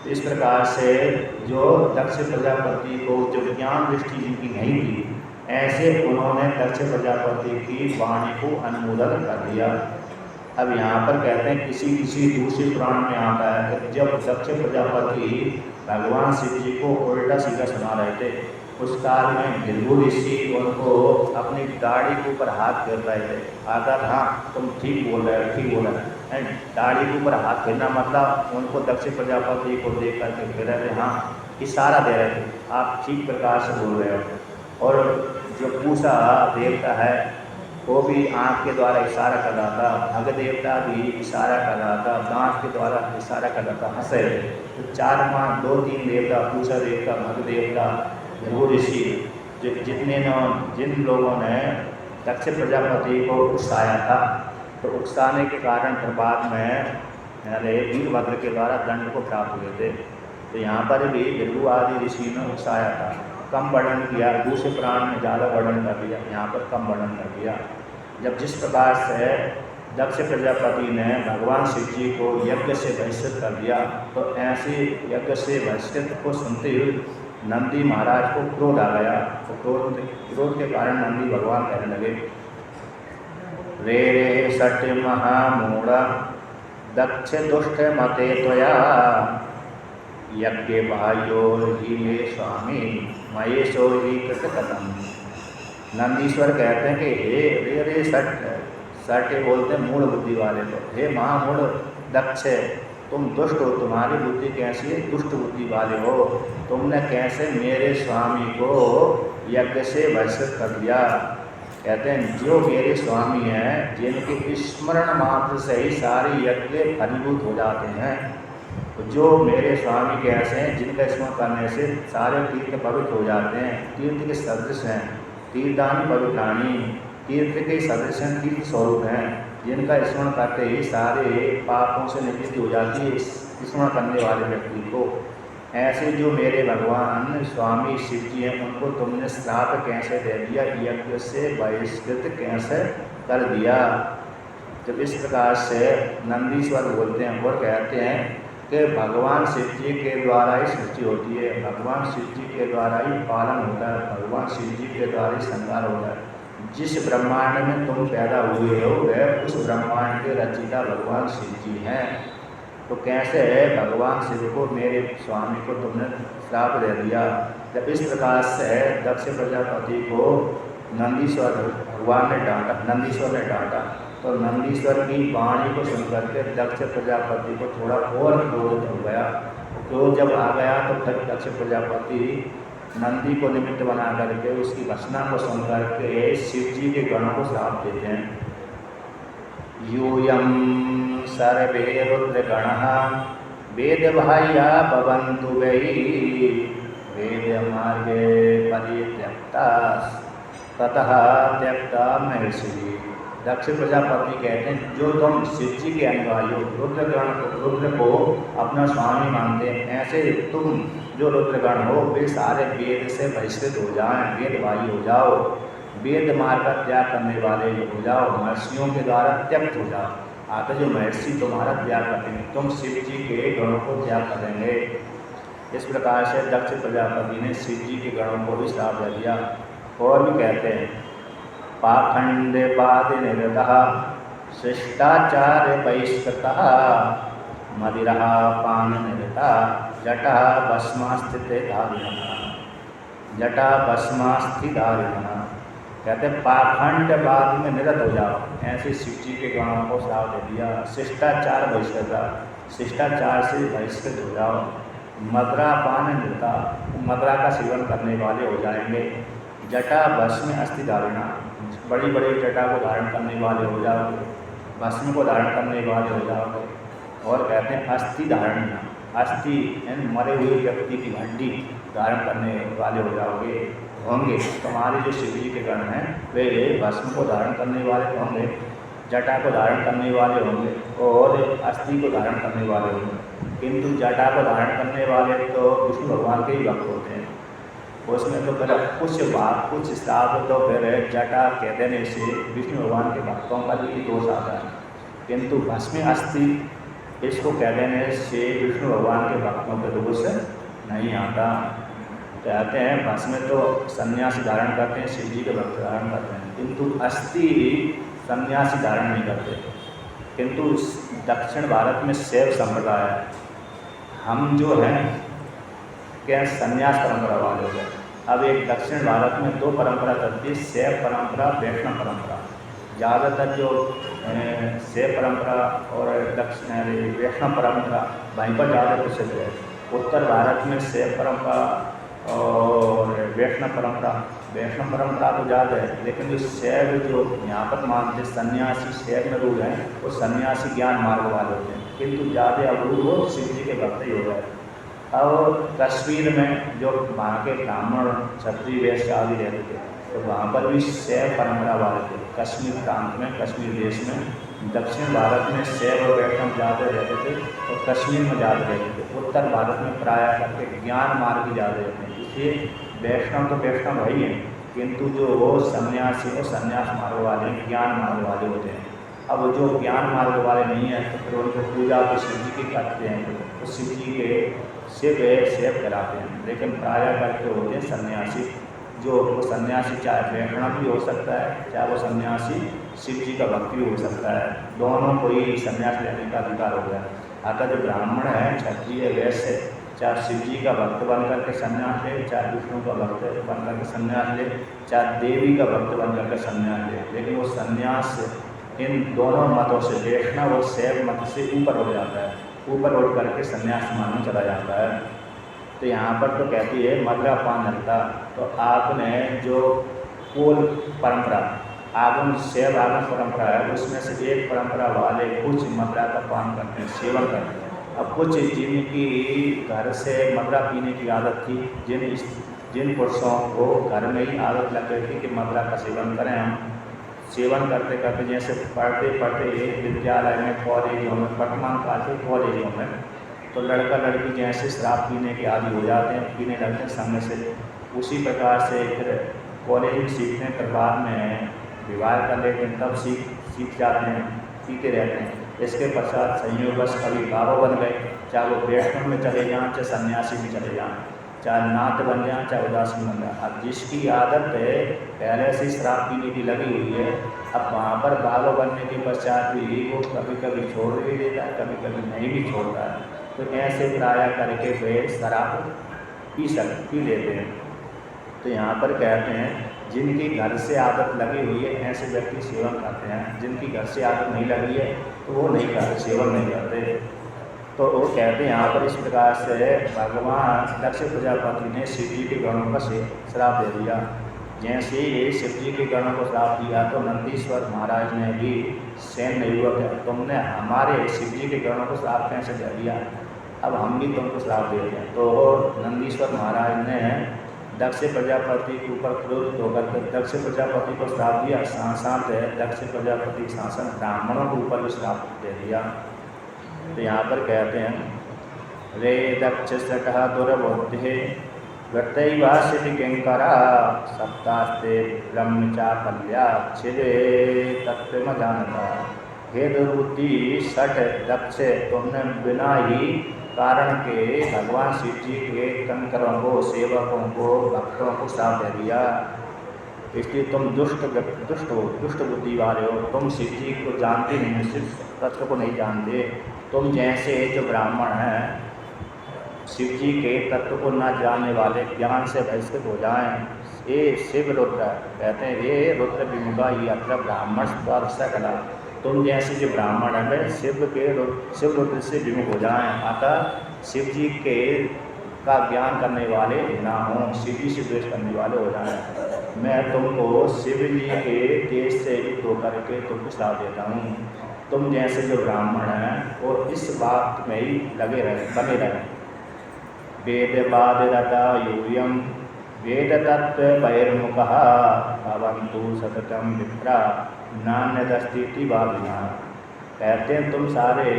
तो इस प्रकार से जो दक्ष प्रजापति को जो ज्ञान दृष्टि जिनकी नहीं थी, ऐसे उन्होंने दक्ष प्रजापति की वाणी को अनुमोदन कर दिया। अब यहाँ पर कहते हैं किसी किसी दूसरे पुराण में आता है कि जब दक्ष प्रजापति भगवान शिव जी को उल्टा सीधा सुना रहे थे, उस काल में भृगु ऋषि उनको अपनी दाढ़ी के ऊपर हाथ फेर रहे थे। आकर हाँ तुम ठीक बोल रहे हो, ठीक बोल रहे हैं, दाढ़ी के ऊपर हाथ फेरना मतलब उनको दक्ष प्रजापति को देख करके फेर रहे थे, हाँ इशारा दे रहे थे, आप ठीक प्रकार से बोल रहे हो। और जो पूषा देवता है वो भी आँख के द्वारा इशारा कर रहा था, भग देवता भी इशारा कर रहा था, दांत के द्वारा इशारा कर रहा था, हंस रहे। तो चार माँ दो तीन देवता, पूषा देवता, भग देवता, भृगु ऋषि, जिन लोगों ने दक्ष प्रजापति को उकसाया था, तो उकसाने के कारण फिर बाद में वीरभद्र के द्वारा दंड को प्राप्त हुए थे। तो यहाँ पर भी भृगु आदि ऋषि ने उकसाया था, कम वर्णन किया, दूसरे पुराण में ज़्यादा वर्णन कर दिया, यहाँ पर कम वर्णन कर दिया। जब जिस प्रकार से दक्ष प्रजापति ने भगवान शिव जी को यज्ञ से बहिष्कृत कर दिया, तो ऐसे यज्ञ से बहिष्कृत को सुनते हुए नंदी महाराज को क्रोध आ गया। तो क्रोध के कारण नंदी भगवान कहने लगे, रे रे सट महामूढ़ दक्ष दुष्ट मते त्वया यज्ञ बाह्योर्हि मे स्वामी महेशो ही कृतकथम। नंदीश्वर कहते हैं कि हे रे रे सट बोलते हैं मूढ़ बुद्धि वाले को, हे महामूढ़ दक्ष तुम दुष्ट हो, तुम्हारी बुद्धि कैसी है, दुष्ट बुद्धि वाले हो, तुमने कैसे मेरे स्वामी को यज्ञ से बहिष्कृत कर दिया। कहते हैं जो मेरे स्वामी हैं, जिनके स्मरण मात्र से ही सारे यज्ञ फलीभूत हो जाते हैं, तो जो मेरे स्वामी कैसे हैं, जिनका स्मरण करने से सारे तीर्थ पवित्र हो जाते हैं, तीर्थ के सदृश हैं, तीर्थानी पवित्राणी, तीर्थ के सदृश हैं, तीर्थ स्वरूप हैं, जिनका स्मरण करते ही सारे पापों से निवृत्ति हो जाती है स्मरण करने वाले व्यक्ति को। ऐसे जो मेरे भगवान स्वामी शिव जी हैं, उनको तुमने श्राप कैसे दे दिया, यज्ञ से बहिष्कृत कैसे कर दिया। जब इस प्रकार से नंदीश्वर बोलते हैं और कहते हैं कि भगवान शिव जी के द्वारा ही सृष्टि होती है, भगवान शिव जी के द्वारा ही पालन होता है, भगवान शिव जी के द्वारा ही संहार होता है। जिस ब्रह्मांड में तुम पैदा हुए हो वह उस ब्रह्मांड के रचयिता भगवान शिव जी हैं। तो कैसे है भगवान शिव को, मेरे स्वामी को तुमने श्राप दे दिया। जब इस प्रकार से दक्ष प्रजापति को नंदीश्वर भगवान ने डांटा, नंदीश्वर ने डांटा, तो नंदीश्वर की वाणी को सुनकर के दक्ष प्रजापति को थोड़ा और क्रोध हो गया। क्रोध जब आ गया तो फिर दक्ष प्रजापति नंदी को निमित्त बना करके उसकी भर्त्सना को सुन करके शिव जी के गणों को श्राप देते हैं। यूयं सर्वे रुद्रगणः वेद भाया भवन्तु वै वेद मार्गे परित्यक्ता ततः त्यक्ता महर्षि। दक्ष प्रजापति कहते हैं जो तुम शिव जी के अनुयायी हो, रुद्र को अपना स्वामी मानते हैं, ऐसे तुम जो रुद्रगण हो वे सारे वेद से बहिष्कृत हो जाएं, वेद भाई हो जाओ, वेद मार्ग का त्याग करने वाले हो जाओ, महर्षियों के द्वारा त्यक्त हो जाओ। आगे जो महर्षि तुम्हारा त्याग करेंगे, तुम शिव जी के गणों को त्याग करेंगे। इस प्रकार से दक्ष प्रजापति ने शिव जी के गणों को भी श्राप दे दिया। और भी कहते हैं पाखंड पाद निरतः शिष्टाचार्य बहिष्कृतः मदिरा पान निरता जटा भस्मास्थित धारिणः। जटा भस्मास्थि धारिणः कहते पाखंडवाद में निरत हो जाओ, ऐसे शिव जी के गणों को श्राप दे दिया। शिष्टाचार बहिष्कृत, शिष्टाचार से बहिष्कृत हो जाओ। मदरा पान निरता, मदरा का सेवन करने वाले हो जाएंगे। जटा भस्म अस्थि धारणा, बड़ी बड़ी जटा को धारण करने वाले हो जाओगे, भस्म को धारण करने वाले हो जाओगे। और कहते हैं अस्थि धारण, अस्थि यानी मरे हुए व्यक्ति की हड्डी धारण करने वाले हो जाओगे, होंगे। तुम्हारे जो शिव जी के गण हैं वे भस्म को धारण करने वाले होंगे, जटा को धारण करने वाले होंगे और अस्थि को धारण करने वाले होंगे। किंतु जटा को धारण करने वाले तो विष्णु भगवान के ही भक्त होते हैं, उसमें तो फिर कुछ श्राप तो फिर जटा कह देने से विष्णु भगवान के भक्तों का भी दोष आता है। किंतु भस्म अस्थि इसको कह देने से विष्णु भगवान के भक्तों का दोष नहीं आता। कहते हैं भस्म तो सन्यासी धारण करते हैं, शिव जी के भक्त धारण करते हैं, किंतु अस्थि सन्यासी धारण नहीं करते। किंतु दक्षिण भारत में शैव संप्रदाय है, हम जो हैं क्या सन्यास परंपरा वाले हो गए। अब एक दक्षिण भारत में दो परंपरा चलती है, शैव परंपरा, वैष्णव परंपरा। ज़्यादातर जो शैव परंपरा और वैष्णव परंपरा वहीं पर ज़्यादा प्रसिद्ध है। उत्तर भारत में शैव परंपरा और वैष्णव परंपरा तो ज़्यादा है, लेकिन जो शैव जो यहाँ पर मानते सन्यासी शैव में रूल हैं वो सन्यासी ज्ञान मार्ग वाले होते हैं, किंतु ज़्यादा अवरूढ़ वो शिव जी के भक्त ही हो गए। और कश्मीर में जो वहाँ के ब्राह्मण क्षत्रिय वैश्य आदि रहते थे तो वहाँ पर भी शैव परंपरा वाले थे। कश्मीर प्रांत में, कश्मीर देश में, दक्षिण भारत में शैव और वैष्णव ज़्यादा रहते थे और कश्मीर में ज़्यादा रहते थे। उत्तर भारत में प्रायः करके ज्ञान मार्ग ज़्यादा रहते हैं, इसलिए वैष्णव तो वैष्णव वही हैं, किंतु जो वो सन्यासी और सन्यास मार्ग वाले ज्ञान मार्ग वाले होते हैं। अब जो ज्ञान मार्ग वाले नहीं हैं तो फिर उनको पूजा तो शिव जी की करते हैं, तो शिव जी के शिव कराते हैं, लेकिन प्रायः करके होते हैं सन्यासी। जो वो सन्यासी चाहे वैष्णव भी हो सकता है, चाहे वो सन्यासी शिव जी का भक्त भी हो सकता है, दोनों को ही सन्यास लेने का अधिकार हो गया। अतः जो ब्राह्मण है, क्षत्रिय, वैश्य, चाहे शिव जी का भक्त बन करके सन्यास ले, चाहे विष्णु का भक्त बन करके सन्यास ले, चाहे देवी का भक्त बन करके सन्यास ले, लेकिन वो सन्यास इन दोनों मतों से, वैष्णव और शैव मत से ऊपर हो जाता है, ऊपर उठ करके सन्यास मानना चला जाता है। तो यहाँ पर तो कहती है मदरा पान हल्का, तो आपने जो कोल परंपरा, आगम शैव आगम परंपरा है, उसमें से एक परंपरा वाले कुछ मदरा का पान करते हैं, सेवन करते हैं। अब कुछ जिनकी घर से मदरा पीने की आदत थी, जिन पुरुषों को घर में ही आदत लग गई थी कि मदरा का सेवन करें, हम सेवन करते करते जैसे पढ़ते पढ़ते एक विद्यालय में, कॉलेजों में, वर्तमान काल के कॉलेजों में, तो लड़का लड़की जैसे शराब पीने के आदि हो जाते हैं, पीने लगते हैं समय से, उसी प्रकार से फिर कॉलेज में सीखने के बाद में विवाह कर लेते हैं, तब सीख जाते हैं, पीते रहते हैं। इसके पश्चात संयोगवश कभी बाबा बन गए, चाहे वो वैष्णव में चले जाएँ, चाहे सन्यासी में चले जाएँ, चाहे नाथ बन जाए, चाहे उदासीन बन जाए। अब जिसकी आदत है पहले से शराब पीने की लगी हुई है, अब वहाँ पर बाबा बनने के पश्चात भी वो कभी कभी छोड़ भी देता है, कभी कभी नहीं भी छोड़ता है। तो ऐसे प्राय करके वे शराब पी लेते हैं। तो यहाँ पर कहते हैं जिनकी घर से आदत लगी हुई है ऐसे व्यक्ति सेवन करते हैं, जिनकी घर से आदत नहीं लगी है तो वो नहीं करते, सेवन नहीं करते। तो वो कहते हैं यहाँ पर इस प्रकार से भगवान दक्ष प्रजापति ने शिव जी के गणों का श्राप दे दिया। जैसे ही शिव जी के गणों को श्राप दिया तो नंदीश्वर महाराज ने भी सैन्य युवक है, तुमने हमारे शिव जी के गणों को श्राप कैसे दे दिया। अब हम भी तुमको श्राप देते हैं। तो नंदीश्वर महाराज ने दक्ष प्रजापति के ऊपर क्रोधित होकर के दक्ष प्रजापति को श्राप दिया। साथ है दक्ष प्रजापति शासन ब्राह्मणों के ऊपर भी श्राप दे दिया। तो यहाँ पर कहते हैं रे दक्ष सटः दुर्बुद्धे वृत्तैवासिति किंकरा सप्तास्ते ब्रह्मचापल्या छिरे तत्त्वमजानता। हे दुर्बुद्धि सठ दक्ष, तुमने बिना ही कारण के भगवान शिव जी के कंकरों को, सेवकों को, भक्तों को श्राप दे दिया। इसलिए तुम दुष्ट बुद्धि वाले हो। तुम शिव जी को जानते नहीं, शिव तत्व को नहीं जानते। तुम जैसे जो ब्राह्मण हैं शिव जी के तत्व को न जानने वाले, ज्ञान से बहिष्कृत हो जाएं। ये शिव रुद्र कहते हैं, ये रुद्र विमुखा ये अत्र ब्राह्मण सकला। तुम जैसे जो ब्राह्मण है शिव रुद्र से विमुख हो जाएं, अतः शिव जी के का ज्ञान करने वाले ना हों, शिव जी से द्वेष करने वाले हो जाएं। मैं तुमको शिव जी के तेज से युक्त होकर के तुमको श्राप देता हूँ। तुम जैसे जो ब्राह्मण हैं और इस बात में ही लगे रहे, बने रहे। वेदवादिरता यूयम वेद तत्व बहिर्मुखः भवन्तु सततं विप्रा नान्यदस्तीति वादिनः। कहते हैं तुम सारे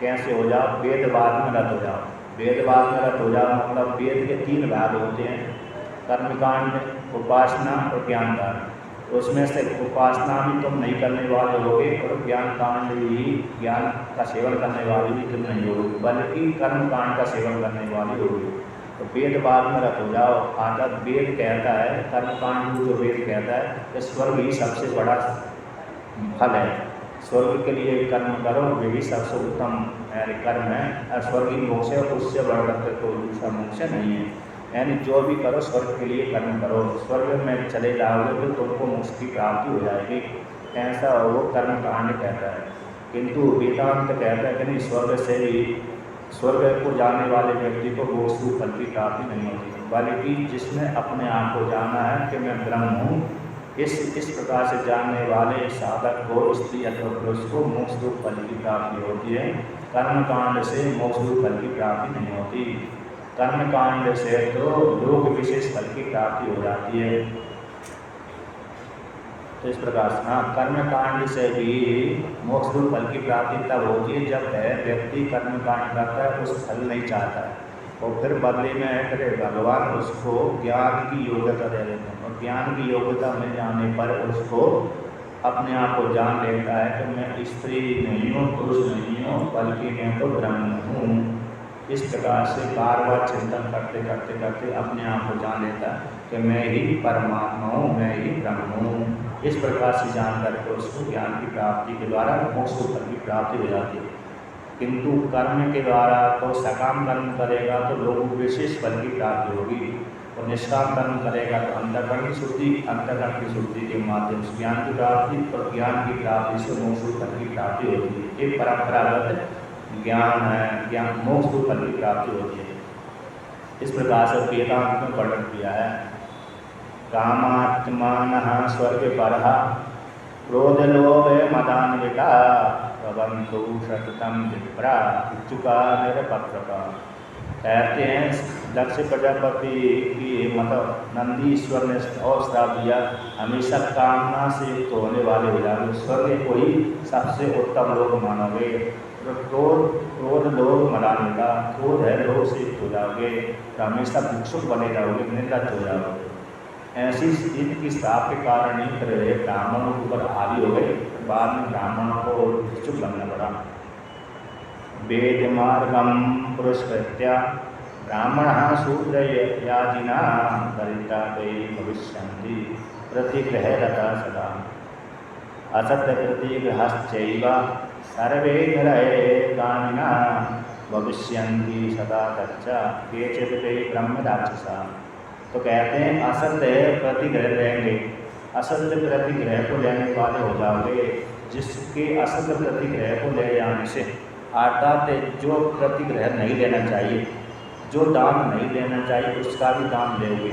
कैसे हो जाओ, वेदवाद में रत हो जाओ। वेदवाद में रत हो जाओ मतलब वेद के 3 भाग होते हैं, कर्मकांड, उपासना और ज्ञान कांड। उसमें से उपासना भी तुम नहीं करने वाले होगे और ज्ञान कांड भी, ज्ञान का सेवन करने वाले भी तुम नहीं होगे, बल्कि कर्म कांड का सेवन करने वाले होगे। तो वेदवाद में रत हो जाओ। आकर वेद कहता है, कर्म कांड जो वेद कहता है कि स्वर्ग ही सबसे बड़ा फल है, स्वर्ग के लिए कर्म करो, वे भी सबसे उत्तम कर्म है। और स्वर्ग ही मोक्ष है, उससे बढ़कर के कोई दूसरा मोक्ष नहीं है। यानी जो भी करो स्वर्ग के लिए कर्म करो, स्वर्ग में चले जाओगे तो तुमको मोक्ष की प्राप्ति हो जाएगी। ऐसा वो कर्म कांड कहता है। किंतु वेदांत कहता है कि नहीं, स्वर्ग से भी, स्वर्ग को जाने वाले व्यक्ति को मोक्ष फल की प्राप्ति नहीं होती, बल्कि जिसने अपने आप को जाना है कि मैं ब्रह्म हूँ, इस प्रकार से जानने वाले साधक को, स्त्री अथवा पुरुष को मोक्ष फल की प्राप्ति होती है। कर्म कांड से मोक्ष फल की प्राप्ति नहीं होती। कर्म कांड से तो लोक विशेष फल की प्राप्ति हो जाती है। तो इस प्रकार से हाँ, कर्म कांड से भी मोक्ष रूप फल की प्राप्ति तब होती है जब व्यक्ति कर्म कांड करता है, उस फल नहीं चाहता है और फिर बदले में करे भगवान उसको ज्ञान की योग्यता दे देते हैं। और ज्ञान की योग्यता मिल जाने पर उसको अपने आप को जान लेता है कि मैं स्त्री नहीं हूँ, पुरुष नहीं हूँ, बल्कि मैं तो ब्रह्म हूँ। इस प्रकार से बार बार चिंतन करते करते करते अपने आप को जान लेता है कि मैं ही परमात्मा हूँ, मैं ही ब्रह्म हूँ। इस प्रकार से जान करके उसको ज्ञान की प्राप्ति के द्वारा मोक्ष फल की प्राप्ति हो जाती है। किंतु कर्म के द्वारा तो सकाम कर्म करेगा तो लोगों को विशेष फल की प्राप्ति होगी, और निष्काम कर्म करेगा तो अंतःकरण की शुद्धि, अंतःकरण की शुद्धि के माध्यम से ज्ञान की प्राप्ति, और ज्ञान की प्राप्ति से मोक्ष फल की प्राप्ति होती है। एक परंपरागत ज्ञान है, ज्ञान मोक्ष फल की प्राप्ति होती है। इस प्रकार से वेदांत में वर्णन किया है। कामात्मानः स्वर्ग परः क्रोध लोभ मदान्विता भवन्तु सततं विप्रा इच्छुका निरपत्रका। कहते हैं दक्ष प्रजापति की मतलब नंदीश्वर ने और श्राप दिया, हमेशा कामना से युक्त होने वाले हो जाओगे, स्वर्ग को ही सबसे उत्तम लोग मानोगे। क्रोध लोभ मदान्विता, क्रोध है लोभ से युक्त हो जाओगे, तो हमेशा भिक्षुक बने रहोगे, निर्लज्ज हो जाओगे। ऐसी इनकी श्राप के कारण ही फिर ब्राह्मणों के ऊपर हावी हो गए, बाद में ब्राह्मणों को भिक्षुक बनना पड़ा। वेद मार्गम पुरस्कृत्य ब्राह्मणः शूद्रयाजिना दरिद्रा भविष्यन्ति प्रतिग्रहरता सदा असत्य प्रतिग्रहश्चैव सर्वे ग्रहकामिना भविष्यन्ति सदा तच्च केचित् ते ब्रह्मराक्षसा। तो कहते हैं असत्य प्रतिग्रह रहेंगे, असत्य प्रतिग्रह को लेने वाले हो जाओगे। जिसके असत्य प्रतिग्रह को ले जाने से, अर्थात जो प्रतिग्रह नहीं लेना चाहिए, जो दान नहीं लेना चाहिए उसका भी दान लोगे।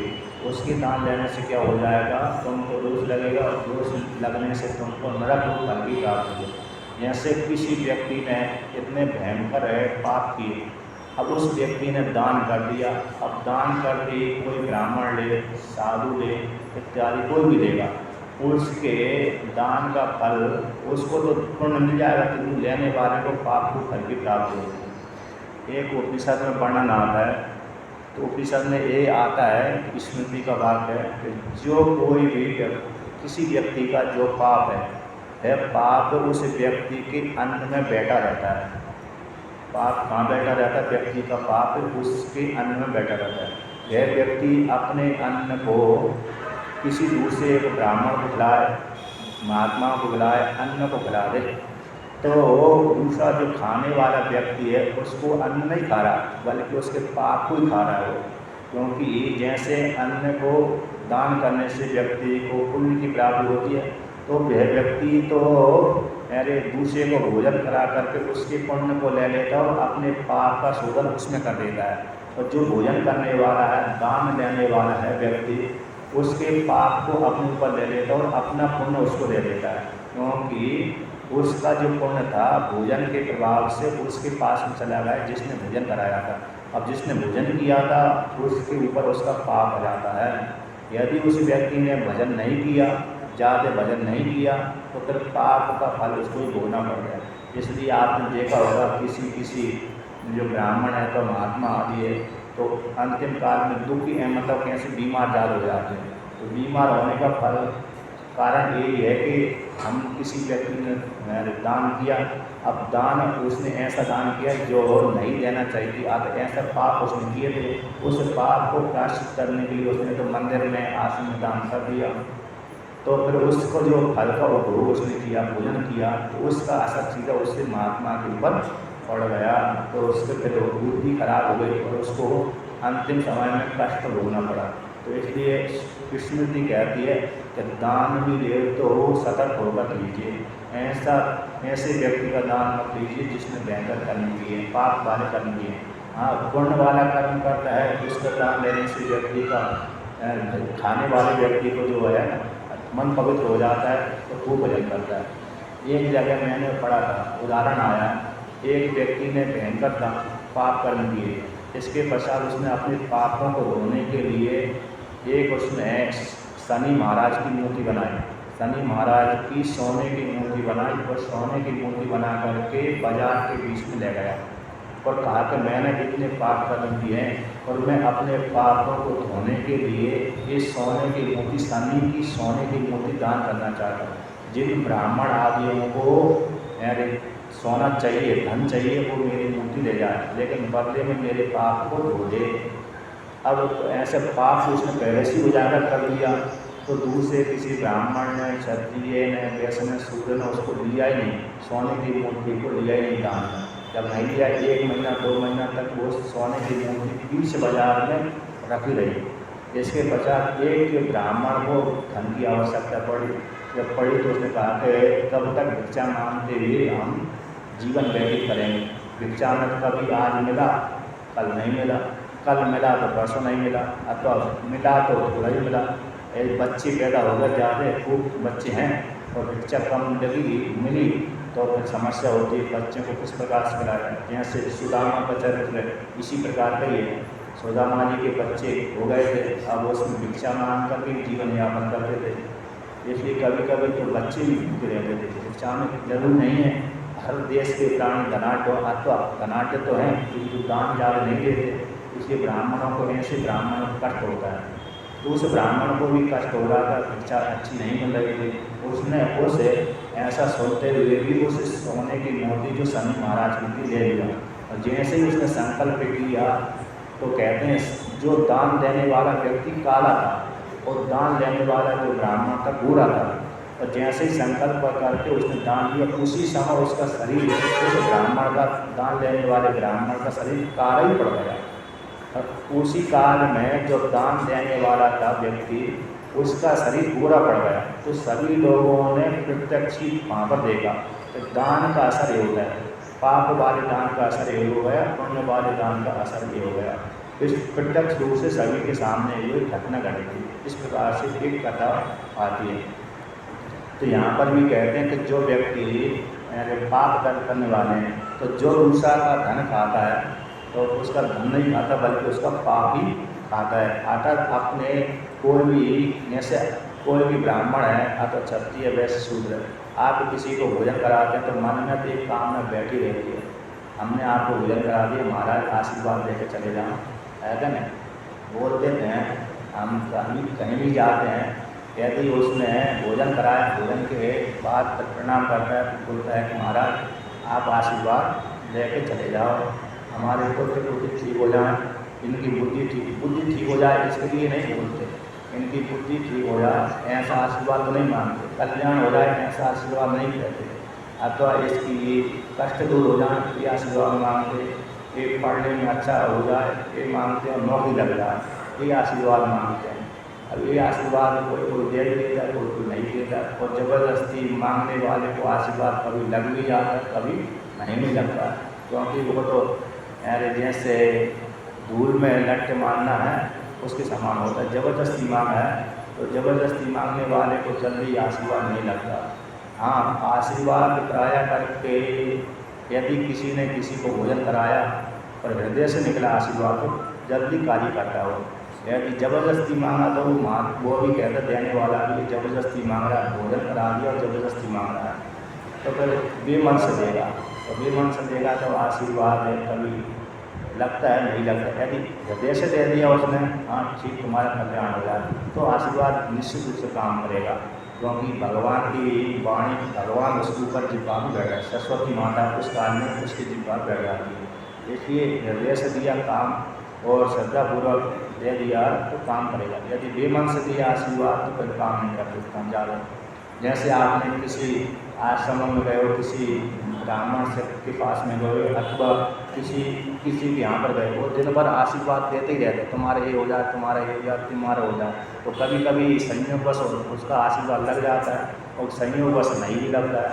उसके दान लेने से क्या हो जाएगा, तुमको दोष लगेगा, और दोष लगने से तुमको नरक फल की प्राप्ति होगी। जैसे किसी व्यक्ति ने इतने भयंकर पाप किए अब उस व्यक्ति ने दान कर दिया, अब दान करके कोई ब्राह्मण ले, साधु ले इत्यादि कोई भी देगा, उसके दान का फल उसको तो पुण्य मिल जाएगा, किंतु लेने वाले को पाप को फल की प्राप्ति होगी। एक उपनिषद में वर्णन आता है, तो उपनिषद में ये आता है, स्मृति का वाक्य है कि जो कोई भी किसी व्यक्ति का जो पाप है पाप उस व्यक्ति के अन्न में बैठा रहता है। पाप कहाँ बैठा रहता है? व्यक्ति का पाप उसके अन्न में बैठा रहता है। यह व्यक्ति अपने अन्न को किसी दूसरे एक ब्राह्मण को खिलाए, महात्मा को खिलाए, अन्न को खिला दे, तो दूसरा जो खाने वाला व्यक्ति है उसको अन्न नहीं खा रहा, बल्कि उसके पाप को ही खा रहा है वो। क्योंकि जैसे अन्न को दान करने से व्यक्ति को पुण्य की प्राप्ति होती है, तो वह व्यक्ति तो अरे दूसरे को भोजन करा करके उसके पुण्य को ले लेता है और अपने पाप का शोधन उसमें कर देता है। और जो भोजन करने वाला है, दान देने वाला है व्यक्ति, उसके पाप को अपने ऊपर ले लेता है और अपना पुण्य उसको दे देता है, क्योंकि उसका जो पुण्य था भोजन के प्रभाव से उसके पास में चला गया जिसने भोजन कराया था। अब जिसने भोजन किया था उसके ऊपर उसका पाप आ जाता है। यदि उस व्यक्ति ने भजन नहीं किया, ज़्यादा भजन नहीं किया, तो फिर पाप का फल उसको ही भोगना पड़ गया। इसलिए आपने देखा होगा किसी जो ब्राह्मण है तो महात्मा आदि है, तो अंतिम काल में दुखी है, मतलब कैसे बीमार ज़्यादा हो जाते हैं। तो बीमार होने का फल कारण यही है कि हम किसी व्यक्ति ने दान किया, अब दान उसने ऐसा दान किया जो नहीं देना चाहिए थी, ऐसा पाप उसने किए थे, उस पाप को प्रायश्चित करने के लिए उसने तो मंदिर में आश्रम में दान कर दिया, तो फिर उसको जो फल का उपभोग उसने किया, भोजन किया, तो उसका असर सीधा उससे महात्मा के ऊपर पड़ गया, तो उसके फिर बुद्धि खराब हो गई और उसको अंतिम समय में कष्ट भोगना पड़ा। तो इसलिए स्मृति कहती है कि दान भी ले तो सतर्क होकर लीजिए, ऐसे व्यक्ति का दान मत लीजिए जिसने भयंकर कर्म किए, पाप वाले कर्म किए। हाँ, पुण्य वाला कर्म करता है, उसका दान लेने से व्यक्ति का खाने वाले व्यक्ति को जो है मन पवित्र हो जाता है, तो खूब भजन करता है। एक जगह मैंने पढ़ा था, उदाहरण आया, एक व्यक्ति ने भयंकर पाप कर्म किए, इसके पश्चात उसने अपने पापों को धोने के लिए एक उसने शनि महाराज की मूर्ति बनाई, शनि महाराज की सोने की मूर्ति बनाई और सोने की मूर्ति बना करके बाजार के बीच में ले गया और कहा कि मैंने इतने पाप कर्म किए हैं और मैं अपने पापों को धोने के लिए ये सोने की मूर्ति, शनि की सोने की मूर्ति दान करना चाहता हूँ। जिन ब्राह्मण आदियों को अरे सोना चाहिए, धन चाहिए, वो मेरी मूर्ति ले जाए, लेकिन बदले में मेरे पाप को धो दे। अब ऐसे पाप उसने पहले से उजागर कर दिया, तो दूसरे किसी ब्राह्मण ने, क्षत्रिय ने, वैश्य ने, शूद्र ने उसको लिया ही नहीं, सोने की मूर्ति को लिया ही नहीं दान। जब नहीं लिया, 1 महीना 2 महीना तक वो सोने की मूर्ति बीच बाजार में रखी रही। इसके पश्चात एक ब्राह्मण को धन की आवश्यकता पड़ी, जब पड़ी तो उसने कहा कि कब तक भिक्षा मांगते हुए हम जीवन व्यतीत करेंगे। भिक्षा में कभी आज मिला, कल नहीं मिला, कल मिला तो परसों नहीं मिला, अथवा मिला तो थोड़ा ही मिला। एक बच्चे पैदा हो गए, ज़्यादा खूब बच्चे हैं और भिक्षा कम लगी मिली तो फिर समस्या होती है, बच्चे को किस प्रकार से खिलाया। जैसे सुदामा का चरित्र इसी प्रकार का ही है। सुदामा जी के बच्चे हो गए थे, अब उसमें भिक्षा मांग करके जीवन यापन करते थे। इसलिए कभी कभी तो बच्चे भी भूखे रहते थे। भिक्षा में जरूर नहीं है, हर देश के प्राणी धनाढ़ अथवा धनाढ़ तो हैं, किंतु दान ज़्यादा नहीं देते, इसलिए ब्राह्मणों को, ऐसे ब्राह्मणों को कष्ट होता है। तो उस ब्राह्मण को भी कष्ट हो रहा था, भिक्षा अच्छी नहीं मिल रही थी। उसने उसे ऐसा सोचते हुए भी उस सोने की मूर्ति जो शनि महाराज की थी ले लिया, और जैसे ही उसने संकल्प किया तो कहते हैं जो दान देने वाला व्यक्ति काला था और दान लेने वाला जो ब्राह्मण था गोरा था, और जैसे ही संकल्प करके उसने दान दिया, उसी समय उसका शरीर, उस ब्राह्मण का, दान लेने वाले ब्राह्मण का शरीर काला ही पड़ गया। और उसी काल में जो दान देने वाला था व्यक्ति, उसका शरीर गोरा पड़ गया। तो सभी लोगों ने प्रत्यक्ष ही वहाँ पर देखा कि दान का असर ये होता है, पाप वाले दान का असर ये हो गया, पुण्य वाले दान का असर ये हो गया। इस प्रत्यक्ष रूप से सभी के सामने ये घटना घटी थी। इस प्रकार से एक कथा आती है। तो यहाँ पर भी कहते हैं कि जो व्यक्ति पाप कर्म करने वाले हैं, तो जो दूसरा का धन खाता है तो उसका धन नहीं खाता बल्कि उसका पाप ही खाता है। अर्थात अपने कोई भी, जैसे कोई भी ब्राह्मण है अथवा क्षत्रिय वैश्य शूद्र है, आप किसी को भोजन कराते हैं तो मन में तो एक कामना बैठी रहती है, हमने आपको भोजन करा दिया, महाराज आशीर्वाद देकर चले जाओ, है क्या नहीं। बोलते हैं हम कहीं भी जाते हैं, यदि उसने भोजन कराया, भोजन के बाद प्रणाम करता है तो बोलता है कि महाराज आप आशीर्वाद लेके चले जाओ, हमारे पुत्र बुद्धि ठीक हो जाए, इनकी बुद्धि ठीक हो जाए, इसके लिए नहीं बोलते, इनकी बुद्धि ठीक हो जाए ऐसा आशीर्वाद तो नहीं मांगते, कल्याण हो जाए ऐसा आशीर्वाद नहीं कहते, अथवा इसकी कष्ट दूर हो जाए ये आशीर्वाद मांगते, ये पढ़ने में अच्छा हो जाए ये मांगते हैं, नौकरी लग जाए ये आशीर्वाद मांगते हैं। अब ये आशीर्वाद कोई दे देता है, कोई नहीं देता, और ज़बरदस्ती मांगने वाले को आशीर्वाद कभी लग भी जाता है, कभी नहीं भी लगता, क्योंकि वो तो अरे जैसे धूल में लट्टे मारना है उसके समान होता है। ज़बरदस्ती मांग है तो ज़बरदस्ती मांगने वाले को जल्दी आशीर्वाद नहीं लगता। हाँ, आशीर्वाद कराया करके यदि किसी ने किसी को भोजन कराया और हृदय से निकला आशीर्वाद तो जल्दी कार्य करता हो। यदि ज़बरदस्ती मांगा तो वो भी कहता देने वाला भी ज़बरदस्ती मांग रहा है, भोजन करा दिया और ज़बरदस्ती मांग रहा है, तो फिर बेमन से देगा, तो बेमन से देगा तो आशीर्वाद है कभी लगता है नहीं लगता। यदि हृदय से दे दिया उसने, हाँ ठीक तुम्हारा कल्याण हो जाए, तो आशीर्वाद निश्चित रूप से काम करेगा, क्योंकि भगवान की वाणी, भगवान उसके ऊपर जिब्बा भी बैठा है, सरस्वती माता उस काल में उसकी जिब्बा बैठ जाती है। इसलिए हृदय से दिया काम और श्रद्धापूर्वक दे दिया तो काम करेगा, यदि बेमन से दिया आशीर्वाद तो फिर काम नहीं कर सकता ज़्यादा। जैसे आपने किसी आश्रम में गए हो, किसी ब्राह्मण से के पास में गए, अथवा किसी के यहाँ पर गए, वो दिन भर आशीर्वाद देते ही रहते, तुम्हारे ये हो जाए, तुम्हारा ये हो जाए, तुम्हारा हो जाए, तो कभी कभी संयोगवश उसका आशीर्वाद लग जाता है और संयोगवश नहीं भी लगता है।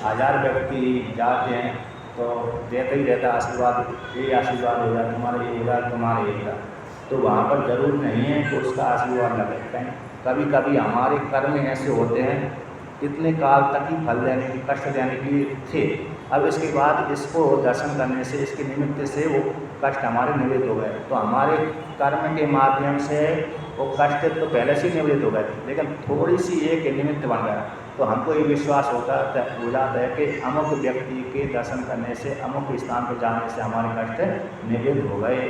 1000 व्यक्ति जाते हैं तो देते ही रहता आशीर्वाद, ये आशीर्वाद हो जाए, तुम्हारा ये हो जाए, तुम्हारा ये हो जाए, तो वहाँ पर जरूर नहीं है कि उसका आशीर्वाद लगे। कभी कभी हमारे कर्म ऐसे होते हैं इतने काल तक ही फल देने की, कष्ट देने के लिए थे, अब इसके बाद इसको दर्शन करने से, इसके निमित्त से वो कष्ट हमारे निवृत्त हो गए, तो हमारे कर्म के माध्यम से वो कष्ट तो पहले से ही निवृत्त हो गए, लेकिन थोड़ी सी एक निमित्त बन गया, तो हमको ये विश्वास हो जाता है कि अमुक व्यक्ति के दर्शन करने से, अमुक स्थान पर जाने से हमारे कष्ट निवृत्त हो गए।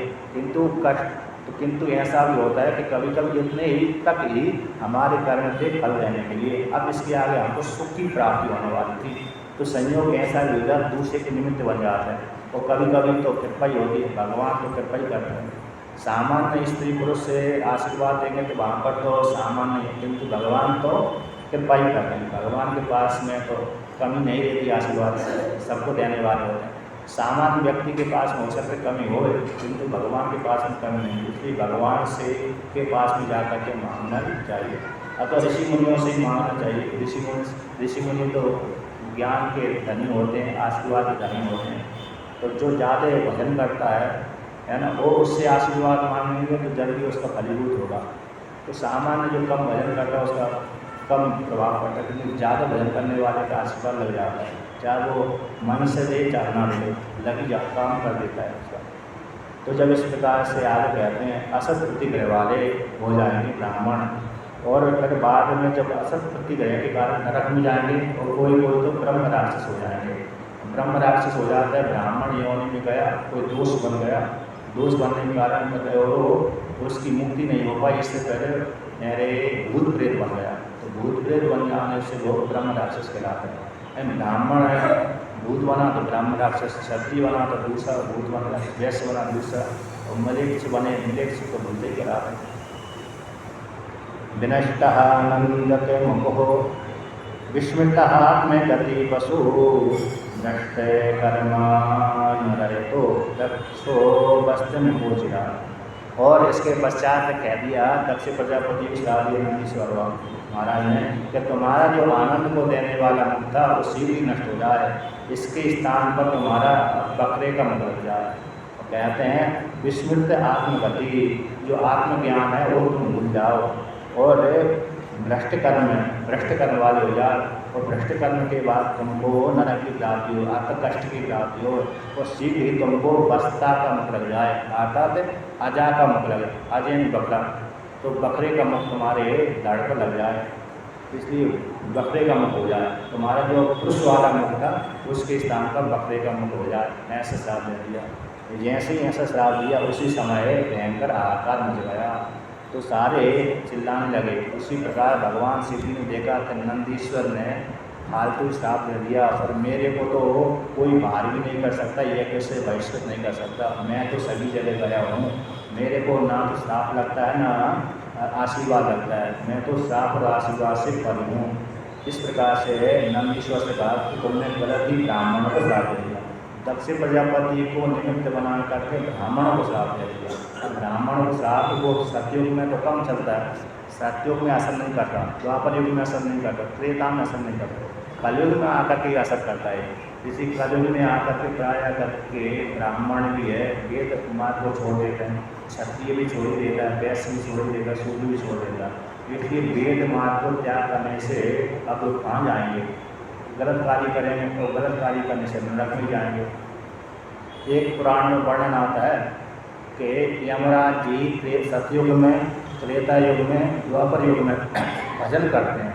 किंतु ऐसा भी होता है कि कभी कभी इतने ही तक ही हमारे कर्म थे फल देने के लिए, अब इसके आगे हमको सुख की प्राप्ति होने वाली थी, तो संयोग ऐसा भी होगा दूसरे के निमित्त बन जाता है, और कभी कभी तो कृपा ही होती है, भगवान तो कृपा ही करते हैं। सामान्य स्त्री पुरुष से आशीर्वाद देंगे तो वहाँ पर तो सामान्य है, किंतु भगवान तो कृपा ही करते हैं, भगवान के पास में तो कमी नहीं रहती, आशीर्वाद सबको देने वाले होते हैं। सामान्य व्यक्ति के पास में हो सकते कमी हो, किंतु भगवान के पास में कमी नहीं, इसलिए भगवान से के पास में जाकर के मांगना चाहिए, अतः ऋषि मुनियों से ही मांगना चाहिए। ऋषि मुनि तो ज्ञान के धनी होते हैं, आशीर्वाद के धनी होते हैं, तो जो ज़्यादा भजन करता है ना, वो उससे आशीर्वाद मांगेंगे तो जल्दी उसका फलीभूत होगा। तो सामान्य जो कम भजन करता है उसका कम प्रभाव पड़ता है, क्योंकि ज़्यादा भजन करने वाले का आशीर्वाद लग जाता है, चाहे वो मन से दे चाहे ना दे, लगी जा काम कर देता है उसका। तो जब इस प्रकार से आगे कहते हैं असत प्रतिग्रह वाले हो जाएंगे ब्राह्मण, और फिर बाद में जब असत प्रतिग्रह के कारण नरक में जाएंगे, और कोई तो ब्रह्म राक्षस हो जाएंगे। ब्रह्म राक्षस हो जाता है, ब्राह्मण योनि में गया, कोई दोष बन गया, दोष बनने के कारण मतलब उसकी मुक्ति नहीं हो पाई, इससे पहले मेरे भूत प्रेत बन गया, तो भूत प्रेत बन जाने से वो ब्रह्म राक्षस कहलाते हैं। ब्राह्मण है भूत बना तो ब्राह्मण राक्षस, क्षत्रिय बना तो दूसरा भूत बना, वैश्य बना दूसरा, और मलेच्छ बने मलेच्छ तो भूते कहलाते हैं। विनष्टः नंदते मुकुः विस्मृतः आत्मे गति पशु, नष्टे कर्मानुरहितो दक्षो वस्तुन पूजिता। और इसके पश्चात कह दिया दक्ष प्रजापति नंदीश्वर महाराज ने कि तुम्हारा जो आनंद को देने वाला मुख था वो शीघ्र ही नष्ट हो जाए, इसके स्थान पर तुम्हारा बकरे का मुख लग जाए। तो कहते हैं विस्मृत आत्मगति, जो आत्मज्ञान है वो तुम भूल जाओ, और भ्रष्ट कर्म वाले हो जाए, और भ्रष्ट कर्म के बाद तुमको नरक की प्राप्ति हो, अर्थात कष्ट की प्राप्ति हो, और शीघ्र ही तुमको वस्ता का मुख लग जाए, अर्थात अजा का मुख लगे, अजैन बकरा, तो बकरे का मुख तुम्हारे धड़ पर लग जाए, इसलिए बकरे का मुख हो जाए, तुम्हारा जो पुरुष वाला मुख था उसके स्थान पर बकरे का मुख हो जाए, ऐसा श्राप दे दिया। जैसे ही ऐसा श्राप दिया उसी समय भयंकर हाहाकार मच गया, तो सारे चिल्लाने लगे। उसी प्रकार भगवान शिव जी ने देखा कि नंदीश्वर ने फालतू श्राप दे दिया, और मेरे को तो कोई बाहर भी नहीं कर सकता, यह कैसे बहिष्कृत नहीं कर सकता, मैं तो सभी जगह गया हूँ, मेरे को ना तो श्राप लगता है ना आशीर्वाद लगता है, मैं तो श्राप और आशीर्वाद से परी हूँ। इस प्रकार से नंदीश्वर से कहा कि तुमने गलत ही ब्राह्मणों को श्राप दे दिया, दक्ष प्रजापति को निमित्त बना करके ब्राह्मणों को श्राप दे दिया। अब ब्राह्मणों को श्राप वो सतयुग में तो कम चलता है, सतयुग में असर नहीं करता, द्वापर युग में असर नहीं करता, त्रेता में असर नहीं करता, कलयुग में आकर के असर करता है। इसी कलयुग में आकर के प्राय करके ब्राह्मण भी है वेद मार्ग को छोड़ देते हैं, क्षत्रिय भी छोड़ देता है, वैश्य भी छोड़ देता है, शूद्र भी छोड़ देता है। इसलिए वेद मार्ग को त्याग करने से अब कहाँ जाएंगे, गलत कार्य करेंगे तो गलत कार्य करने से नरक में जाएंगे। एक पुराण में वर्णन आता है कि यमराज जी सतयुग में, त्रेता युग में, द्वापर युग में भजन करते हैं,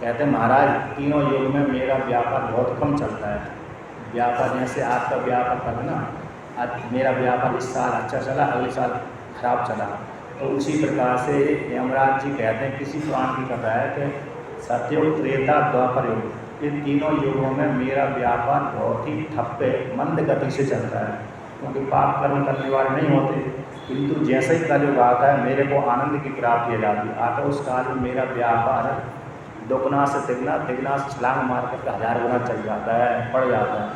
कहते हैं महाराज तीनों युग में मेरा व्यापार बहुत कम चलता है, व्यापार जैसे आपका व्यापार करना, आज मेरा व्यापार इस साल अच्छा चला, अगले साल खराब चला, तो उसी प्रकार से यमराज जी कहते हैं, किसी पुराण की कथा है कि सतयुग, त्रेता, द्वापर युग, इन तीनों युगों में मेरा व्यापार बहुत ही ठप्पे मंद गति से चलता है, क्योंकि पाप कर्म करने वाले नहीं होते, किंतु जैसे ही कलयुग आता है मेरे को आनंद की प्राप्ति हो जाती है, आता उस काल में मेरा व्यापार दोगुना से तिगुना, तिगुना से छलांग मार कर 1000 गुना चल जाता है, बढ़ जाता है।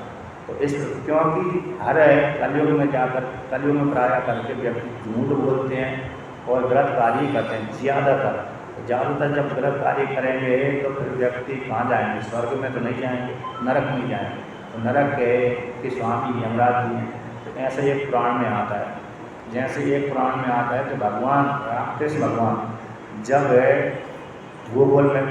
तो इस क्योंकि हर कलयुग में जाकर, कलयुग में प्राय करके व्यक्ति झूठ बोलते हैं और गलत कार्य करते हैं, ज़्यादातर जब गलत कार्य करेंगे तो फिर व्यक्ति कहाँ जाएंगे, स्वर्ग में तो नहीं जाएंगे, नरक में जाएंगे। तो नरक के स्वामी यमराज जी हैं। तो ऐसे एक पुराण में आता है, जैसे एक पुराण में आता है कि भगवान कृष्ण भगवान जब गोकुल में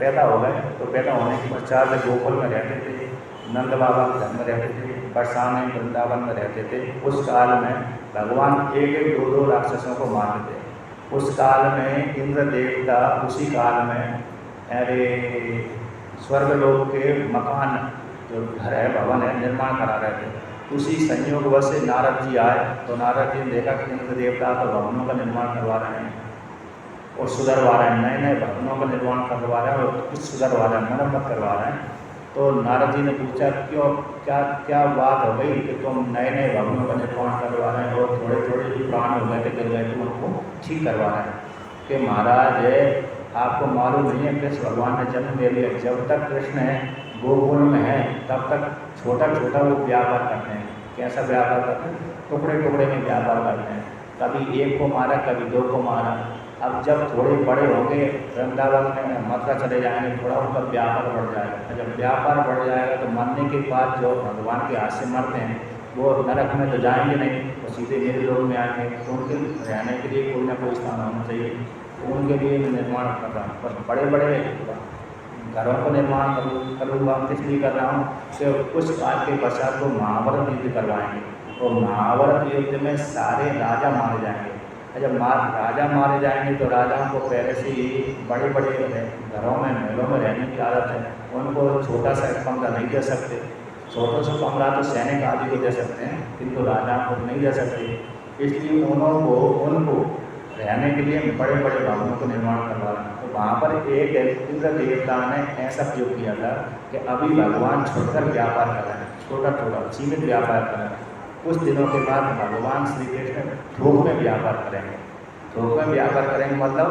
पैदा हो गए, तो पैदा होने के पश्चात गोकुल में रहते थे, नंद बाबा के घर में रहते थे, बरसाने वृंदावन में रहते थे। उस काल में भगवान एक एक दो राक्षसों को मारते थे। उस काल में इंद्र देवता उसी काल में अरे स्वर्गलोक के मकान जो घर है, भवन है, निर्माण करा रहे थे। उसी संयोगवश से नारद जी आए, तो नारद जी ने देखा कि इंद्र देवता तो भवनों का निर्माण करवा रहे हैं और सुधरवा रहे हैं, नए नए भवनों का निर्माण करवा रहे हैं और कुछ सुधरवा रहे हैं, मरम्मत करवा रहे हैं। तो नारद जी ने पूछा क्यों, क्या क्या बात हो गई कि तुम नए नए भवनों का निर्माण करवा रहे हैं और थोड़े थोड़े जो प्राण हो गए थे, गिर गए थे, उनको ठीक करवा रहे हैं। कि महाराज आपको मालूम नहीं है कृष्ण भगवान ने जन्म ले लिया, जब तक कृष्ण गोकुल में है तब तक छोटा छोटा वो व्यापार करते हैं। कैसा व्यापार करते हैं? टुकड़े टुकड़े में व्यापार करते हैं, कभी एक को मारा, कभी दो को मारा। अब जब थोड़े बड़े होंगे, वृंदावन में मथुरा चले जाएंगे, थोड़ा उनका व्यापार बढ़ जाएगा। जब व्यापार बढ़ जाएगा तो मरने के बाद जो भगवान के हाथ से मरते हैं वो नरक में तो जाएंगे नहीं, वो सीधे मेरे लोग में आएंगे। तो उनके रहने के लिए कोई ना कोई स्थान होना चाहिए, तो उनके लिए मैं निर्माण कर रहा हूँ। पर बड़े बड़े घरों को निर्माण करूँगा, इसलिए कर रहा हूँ कि कुछ काल के पश्चात वो महाभारत युद्ध करवाएंगे और महाभारत युद्ध में सारे राजा मारे जाएंगे। जब राजा मारे जाएंगे तो राजाओं को पहले से ही बड़े बड़े घरों में, महलों में रहने की आदत है, उनको छोटा सा कमरा नहीं दे सकते। छोटा सा कमरा तो सैनिक आदि को दे सकते हैं, किंतु राजाओं को नहीं दे सकते। इसलिए उनको रहने के लिए बड़े बड़े भवनों का निर्माण करवा रहे हैं। तो वहाँ पर एक इंद्र देवता ने ऐसा प्रयोग किया था कि अभी भगवान छोड़कर व्यापार कर रहे हैं, छोटा छोटा सीमित व्यापार कर रहे हैं। कुछ दिनों के बाद भगवान श्री कृष्ण थोक में व्यापार करेंगे। थोक में व्यापार करेंगे मतलब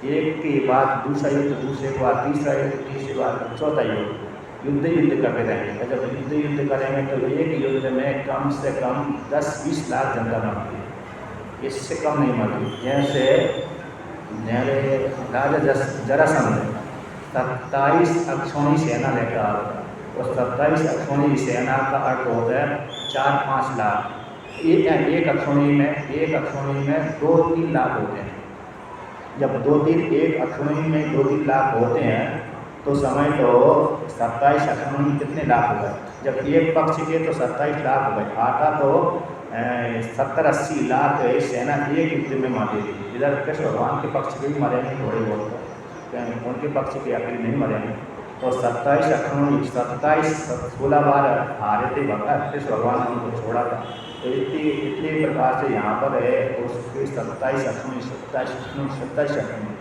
एक के बाद दूसरा युद्ध, दूसरे के बाद तीसरा युद्ध, तीसरे बाद चौथा युद्ध, युद्ध करते रहेंगे। जब युद्ध करेंगे तो एक युद्ध में कम से कम 10-20 लाख जनता मरती है, इससे कम नहीं मरती। जैसे राजा जरासंध 27 अक्षौणी सेना लेकर आ रहा था, और 27 अक्षौणी सेना का अर्थ होता है 4-5 लाख। एक अक्षौणी में 2-3 लाख होते हैं। जब एक अक्षौणी में 2-3 लाख होते हैं तो समय तो 27 अक्षर कितने लाख हो गए, जब एक पक्ष के तो 27 लाख हो गए, आता तो 70-80 लाख सेना एक युद्ध में मार देगी। इधर कृष्ण भगवान के पक्ष के भी मरेंगे थोड़े बहुत, तो उनके पक्ष के आखिर नहीं मरेंगे। तो 27 अक्षरों 16 बार हारे थे भगवान, कृष्ण भगवान ने उनको छोड़ा था। तो इतनी प्रकार से यहाँ पर है उसके 27 अक्षरों 27 अक्षरों।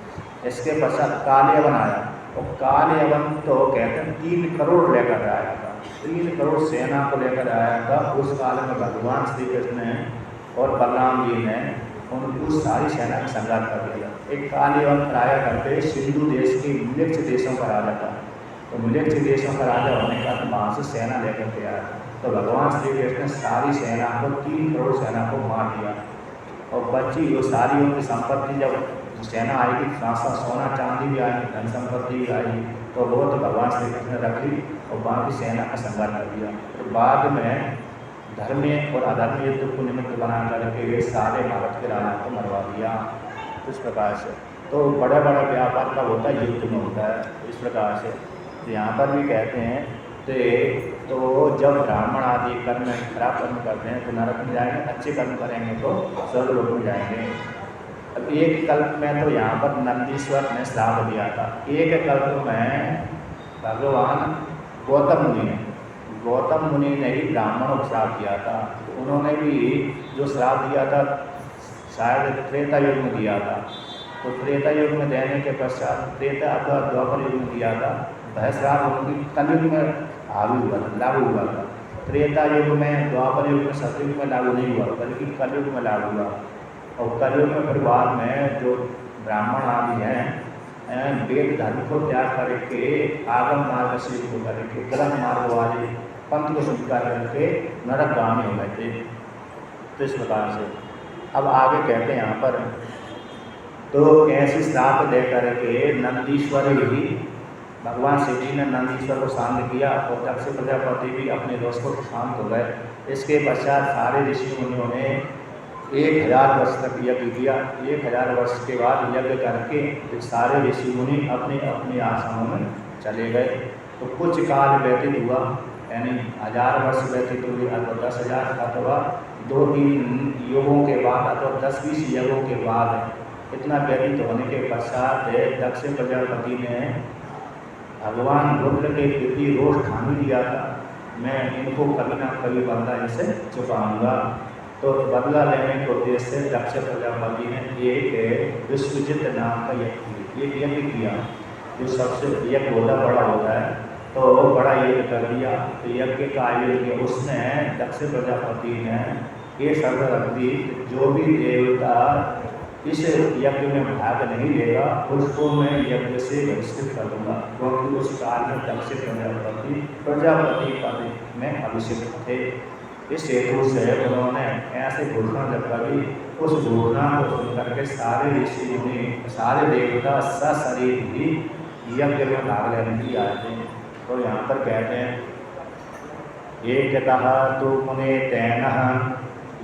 इसके पश्चात कालयवन आया, और कालयवन तो कहते हैं 3 करोड़ लेकर आया था, 3 करोड़ सेना को लेकर आया था। उस काल में भगवान श्री कृष्ण ने और बलराम जी ने उनको सारी सेना का संहार कर दिया। एक कालयवन आया करके सिंधु देश के मिलेक्ष देशों का राजा था, तो मिलेक्ष देशों का राजा होने का वहाँ से सेना लेकर के आया। तो भगवान श्री कृष्ण ने सारी सेना को 3 करोड़ सेना को मार दिया, और बची वो सारी उनकी संपत्ति, जब सेना आएगी साथ सोना चांदी भी आएगी, धन संपत्ति भी आएगी, तो वो तो भगवान श्री कृष्ण ने रख ली और बाकी सेना का संहार कर दिया। तो बाद में धर्म और अधर्म युद्ध को निमित्त बना करके वे सारे भारत के राजा को मरवा दिया। इस प्रकार से तो बड़ा बड़ा व्यापार का होता है, युद्ध में होता है। इस प्रकार से तो यहाँ पर भी कहते हैं तो जब ब्राह्मण आदि कर्म खराब कर्म करते हैं तो नरक में जाएंगे, अच्छे कर्म करेंगे तो स्वर्ग लोक में जाएंगे। अब एक कल्प में तो यहाँ पर नंदीश्वर ने श्राप दिया था, एक कल्प में भगवान गौतम मुनि ने ही ब्राह्मणों को श्राप दिया था। तो उन्होंने भी जो श्राप दिया था शायद त्रेता युग में दिया था, तो त्रेता युग में देने के पश्चात त्रेता अथवा द्वापर युग में दिया था, वह श्राप उनकी कलयुग में लागू हुआ था। त्रेता युग में, द्वापर युग में, सतयुग में लागू नहीं हुआ, बल्कि कलयुग में लागू हुआ। और कलयुग में फिर बाद में जो ब्राह्मण आदि हैं वेद धर्म को त्याग करके आगम मार्ग से करके गलत मार्ग वाले पंथ को स्वीकार करके नरकगामी हो गए थे। तो इस प्रकार से अब आगे कहते हैं यहाँ पर, तो ऐसे श्राप दे करके नंदीश्वर ही भगवान शिव जी ने नंदीश्वर को शांत किया, और दक्ष प्रजापति भी अपने दोष को शांत हो गए। इसके पश्चात सारे ऋषि मुनियों ने 1000 वर्ष तक यज्ञ किया। 1000 वर्ष के बाद यज्ञ करके सारे ऋषि मुनि अपने अपने आश्रमों में चले गए। तो कुछ काल व्यतीत हुआ, यानी 1000 वर्ष व्यतीत हुए, अथवा 10,000 अथवा 2-3 युगों के बाद अथवा 10-20 युगों के बाद इतना व्यतीत होने के पश्चात दक्ष प्रजापति ने भगवान रुद्र के प्रति रोष ठान दिया था, मैं इनको कभी ना कभी बदला इनसे चुकाऊंगा। तो बदला लेने के उद्देश्य से दक्ष प्रजापति ने एक विश्वजित नाम का यज्ञ किया, जो सबसे यज्ञ होता बड़ा होता है, तो बड़ा यज्ञ कर दिया। तो यज्ञ का आयोजन किया, उसमें दक्ष प्रजापति ने ये शर्त रख दी, जो भी देवता इस यज्ञ में भाग नहीं लेगा उसको मैं यज्ञ से बहिष्कृत कर दूंगा, क्योंकि उस काल में दक्ष प्रजापति पद में अभिषिक्त थे। इस हेतु से उन्होंने ऐसे घोषणा जब करी, उस घोषणा को सुनकर के सारे ऋषि मुनि, सारे देवता सशरीर ही यज्ञ में भाग लेने के लिए आए थे। तो यहाँ पर कहते हैं, एकतः तु मुने तेनः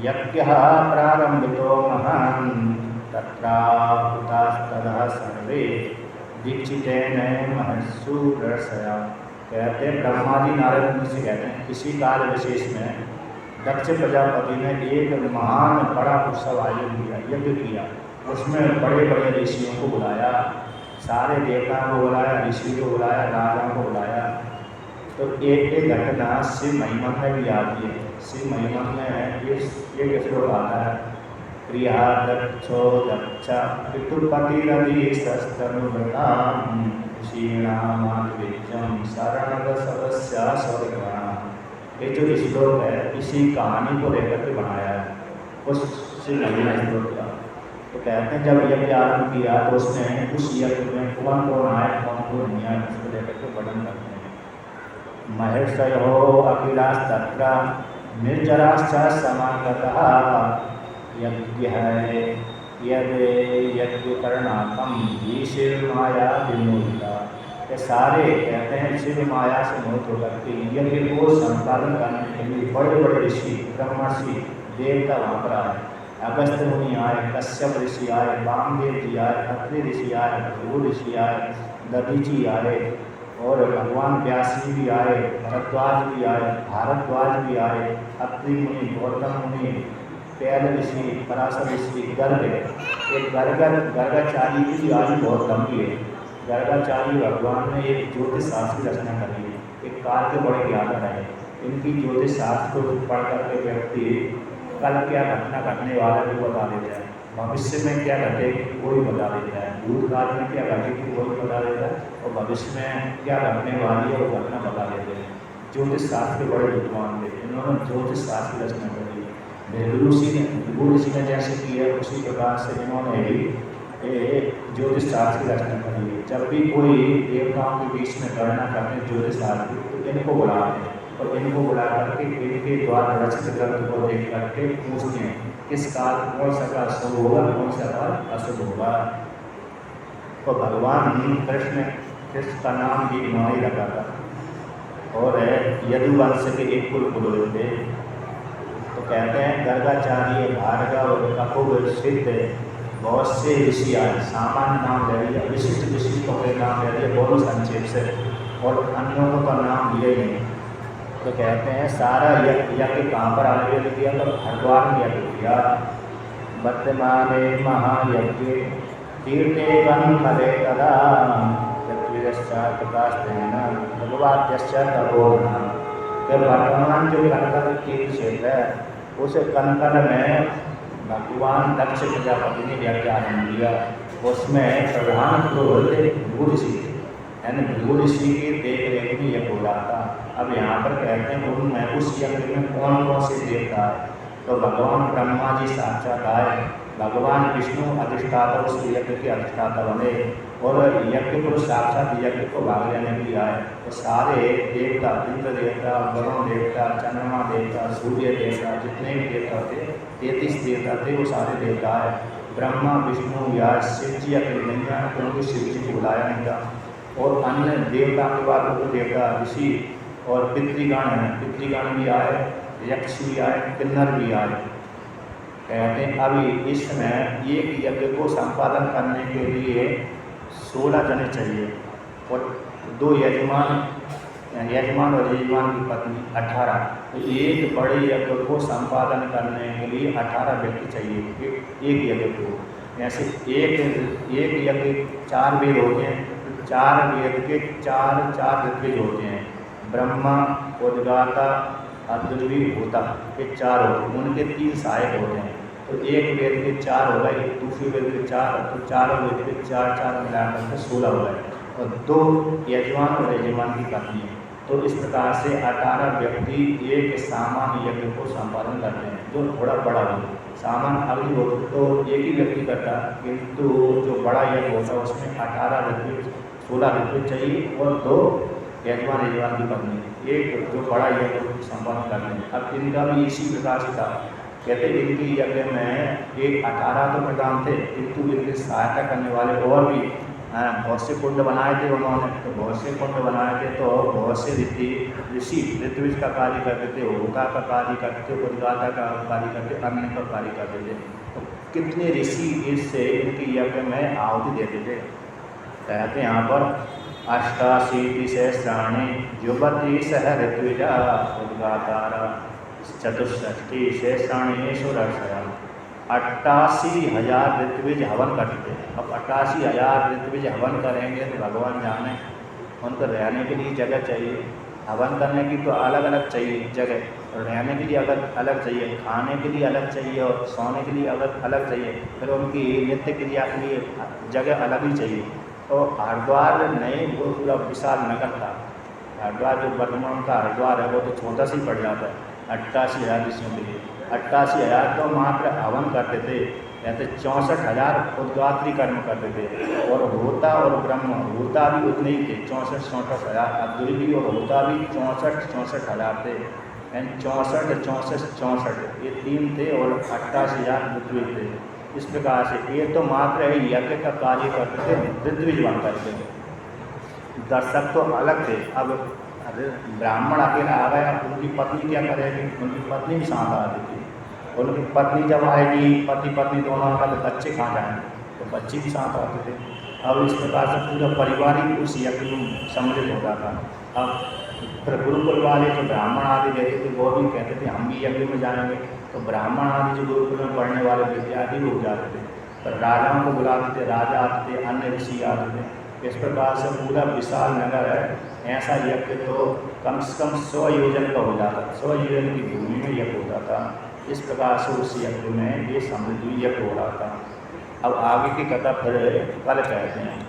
यज्ञः प्रारंभितो महान् तत्राहुतास्ततः सर्वे दीक्षितेन महर्षुरर्षया। कहते हैं ब्रह्मा जी नारद मुनि से कहते हैं, इसी काल विशेष में दक्ष प्रजापति ने एक महान बड़ा उत्सव आयोजन किया, यज्ञ किया। उसमें बड़े बड़े ऋषियों को बुलाया, सारे देवताओं को बुलाया, ऋषि को बुलाया, राजाओं को बुलाया। तो एक घटना शिव महिमा में भी आती है। शिव महिमा में ये श्लोक आता है, प्रिया दक्षो दक्ष पितुपतिरधि सस्तनुव्रतां ऋषीणामाद्विज्यं शरणद सदस्य स्वर्गवान्। ये जो श्लोक है इसी कहानी को लेकर के बनाया है, उस शिव महिमा श्लोक का। तो कहते हैं जब यज्ञ आरंभ किया तो उसने उस यज्ञ में कौन कौन आए कौन कौन नहीं आए उसको लेकर के वर्णन करते हैं। महेशयो अखिलास्तत्र निर्जराश्च समागतः यज्ञ है यद यज्ञकरणाकम ये शिव माया विमोहिता। ये सारे कहते हैं शिव माया से मोहित होकर के यज्ञ को संपादन करने के लिए बड़े बड़े ऋषि ब्रह्मर्षि देवता वहाँ पर आए। अगस्त्य मुनि आए, कश्यप ऋषि आए, वामदेव जी आए, अत्रि ऋषि आए, भृगु ऋषि आए, दधीची आए, और भगवान व्यास जी भी आए, भरद्वाज भी आए, भारद्वाज भी आए, अत्रि मुनि, गौतम मुनि, पैल ऋषि, पराशर ऋषि, गर्ग। एक गर्गाचार्य की आयु बहुत लंबी है। गर्गाचार्य भगवान ने एक ज्योतिष शास्त्र की रचना करी है, एक काल के बड़े ज्ञाता है। इनकी ज्योतिष शास्त्र को पढ़ करके व्यक्ति कल क्या घटना घटने वाला है वो बता देता है, भविष्य में क्या घटेगी वही बता देता है, भूतकाल में क्या घटेगी वही बता देता है, और भविष्य में क्या घटने वाली है वो घटना बता देते हैं। ज्योतिष शास्त्र के बड़े विद्वान थे, इन्होंने ज्योतिष शास्त्र की रचना करी। भृगु ऋषि ने जैसे की है उसी प्रकार से इन्होंने भी ज्योतिष शास्त्र की रचना करी है। जब भी कोई देवताओं के बीच में गणना करते हैं ज्योतिष शास्त्र तो इनको बुलाते हैं, और इनको बुला करके इनके द्वारा रचित ग्रंथ को देख करके पूछते हैं किस काल कौन सा काल शुभ होगा, कौन सा काल अशुभ होगा। तो भगवान कृष्ण का नाम भी इन्होंने रखा था, और यदुवंश के एक कुल पुरोहित थे। तो कहते हैं गर्गाचार्य, भार्गव, ककुभ, सिद्ध, बहुत से ऋषि आए। सामान्य नाम ले लिया, विशिष्ट विशिष्टों के नाम ले लिए बहुत संक्षेप से, और अन्यों का नाम लिए नहीं। तो कहते हैं सारा यज्ञ कहाँ पर आयोजित किया, तो हरिद्वार में यज्ञ किया। वर्तमाने महायज्ञ तीर्थे कन्फले तदा पृथ्वीश्चात्कास्तेन भगवाद्यश्च तपोधनम्। कि वर्तमान जो कनकल तीर्थ क्षेत्र है उस कनकल में भगवान दक्ष प्रजापति ने यज्ञ आरम्भ किया। उसमें प्रधान पुरोहित भृगु ऋषि थे, यानी भृगु ऋषि की देख रेख में यज्ञ हो रहा था। अब यहाँ पर कहते हैं उनमें उस यज्ञ में कौन कौन से देवता है, तो भगवान ब्रह्मा जी साक्षात आए, भगवान विष्णु अधिष्ठाता उस यज्ञ के अधिष्ठाता बने, और यज्ञ पुरुष साक्षात यज्ञ को भाग लेने के लिए आए। तो सारे देवता, इंद्र देवता, वरुण देवता, चंद्रमा देवता, सूर्य देवता, जितने भी देवता थे 33 देवता थे, वो सारे देवता आए। ब्रह्मा विष्णु व्यास शिव जी अकेले नहीं आए, क्योंकि शिव जी को बुलाया नहीं था, और अन्य देवता के बाद वो देवता ऋषि और पितृगण हैं, पितृगण भी आए, यक्ष भी आए, किन्नर भी आए। कहते हैं अभी इस समय एक यज्ञ को संपादन करने के लिए 16 जने चाहिए, और 2 यजमान और यजमान की पत्नी 18। तो एक बड़े यज्ञ को संपादन करने के लिए 18 व्यक्ति चाहिए एक यज्ञ को। ऐसे एक यज्ञ 4 वेद होते हैं, 4 वेद के 4 ऋत्विज होते हैं, ब्रह्मा, उद्गाता, अद्वितीय, होता, ये 4 होते हैं, उनके 3 सहायक होते हैं। तो एक वेद के 4 हो गए, दूसरे वेद के 4, तो 4 वेद के 4 मिलाकर के 16 हो गए, और 2 यजमान और यजमान की पत्नी है। तो इस प्रकार से 18 व्यक्ति एक सामान्य यज्ञ को संपादन करते हैं, जो थोड़ा बड़ा हो। सामान्य अग्नि हो तो एक ही व्यक्ति करता, किंतु जो बड़ा यज्ञ होता है उसमें 18 ऋत्विज, 16 ऋत्विज चाहिए, और 2 यजमान की पत्नी, एक जो बड़ा यज्ञ संपन्न करते हैं। अब इनका भी इसी प्रकार से था। कहते इनकी यज्ञ में एक 18 तो प्रधान थे, किंतु इनकी सहायता करने वाले और भी बहुत से कुंड बनाए थे उन्होंने। तो बहुत से कुंड बनाए थे, तो बहुत से ऋषि ऋत्विज का कार्य करते थे, होता का कार्य करते थे, उद्गाता का कार्य करते, अन्य का कार्य करते थे। तो कितने ऋषि इससे इनकी यज्ञ में आहुति देते थे। कहते यहाँ पर 88 सहस्राणि युवती सह ऋत्विजा उद्गातारा 64 सहस्राणि सुरक्षया। 88,000 ऋत्विज हवन करते हैं। अब 88,000 ऋत्विज हवन करेंगे तो भगवान जाने, उनको रहने के लिए जगह चाहिए। हवन करने की तो अलग अलग चाहिए जगह, और रहने के लिए अलग चाहिए, खाने के लिए अलग चाहिए, और सोने के लिए अलग चाहिए, फिर उनकी नित्य क्रिया के लिए जगह अलग ही चाहिए। तो हरिद्वार नहीं, वो पूरा विशाल नगर था। हरिद्वार जो वर्तमान का हरिद्वार है वो तो छोटा सा ही पड़ जाता है 88,000 ऋषियों के लिए। 88,000 तो मात्र हवन करते थे, कहते 64,000 उद्गात्री कर्म करते थे, और होता और ब्रह्म होता भी उतने ही थे, 64,000 अद्वितीय और होता भी 64,000 थे। यानी 64 ये 3 थे, और 88,000 ऋत्विज थे। इस प्रकार से ये तो मात्र यज्ञ का कार्य करते थे, ऋत्विज बन करते थे। दर्शक तो अलग थे। अब ब्राह्मण अकेला आ गया, उनकी पत्नी क्या करेगी, उनकी पत्नी भी साथ आती थी। उनकी पत्नी जब आएगी, पति पत्नी दोनों का, तो बच्चे कहाँ जाएंगे, तो बच्चे भी साथ आते थे। अब इस प्रकार से पूरा परिवार ही उस यज्ञ में सम्मिलित होता था। अब फिर गुरुकुल वाले जो ब्राह्मण आदि रहते थे वो भी कहते थे हम भी यज्ञ में जाएंगे, तो ब्राह्मण आदि जो गुरुकुल में पढ़ने वाले विद्यार्थी हो जाते थे, पर राजाओं को बुलाते थे, राजा आते थे, अन्य ऋषि आते थे। इस प्रकार से पूरा विशाल नगर है, ऐसा यज्ञ तो कम से कम 100 योजन का हो जाता था, 100 योजन की भूमि में यज्ञ होता था। इस प्रकार से उस यज्ञ में ये समृद्धि यज्ञ हो रहा था। अब आगे की कथा फिर कल कहते हैं।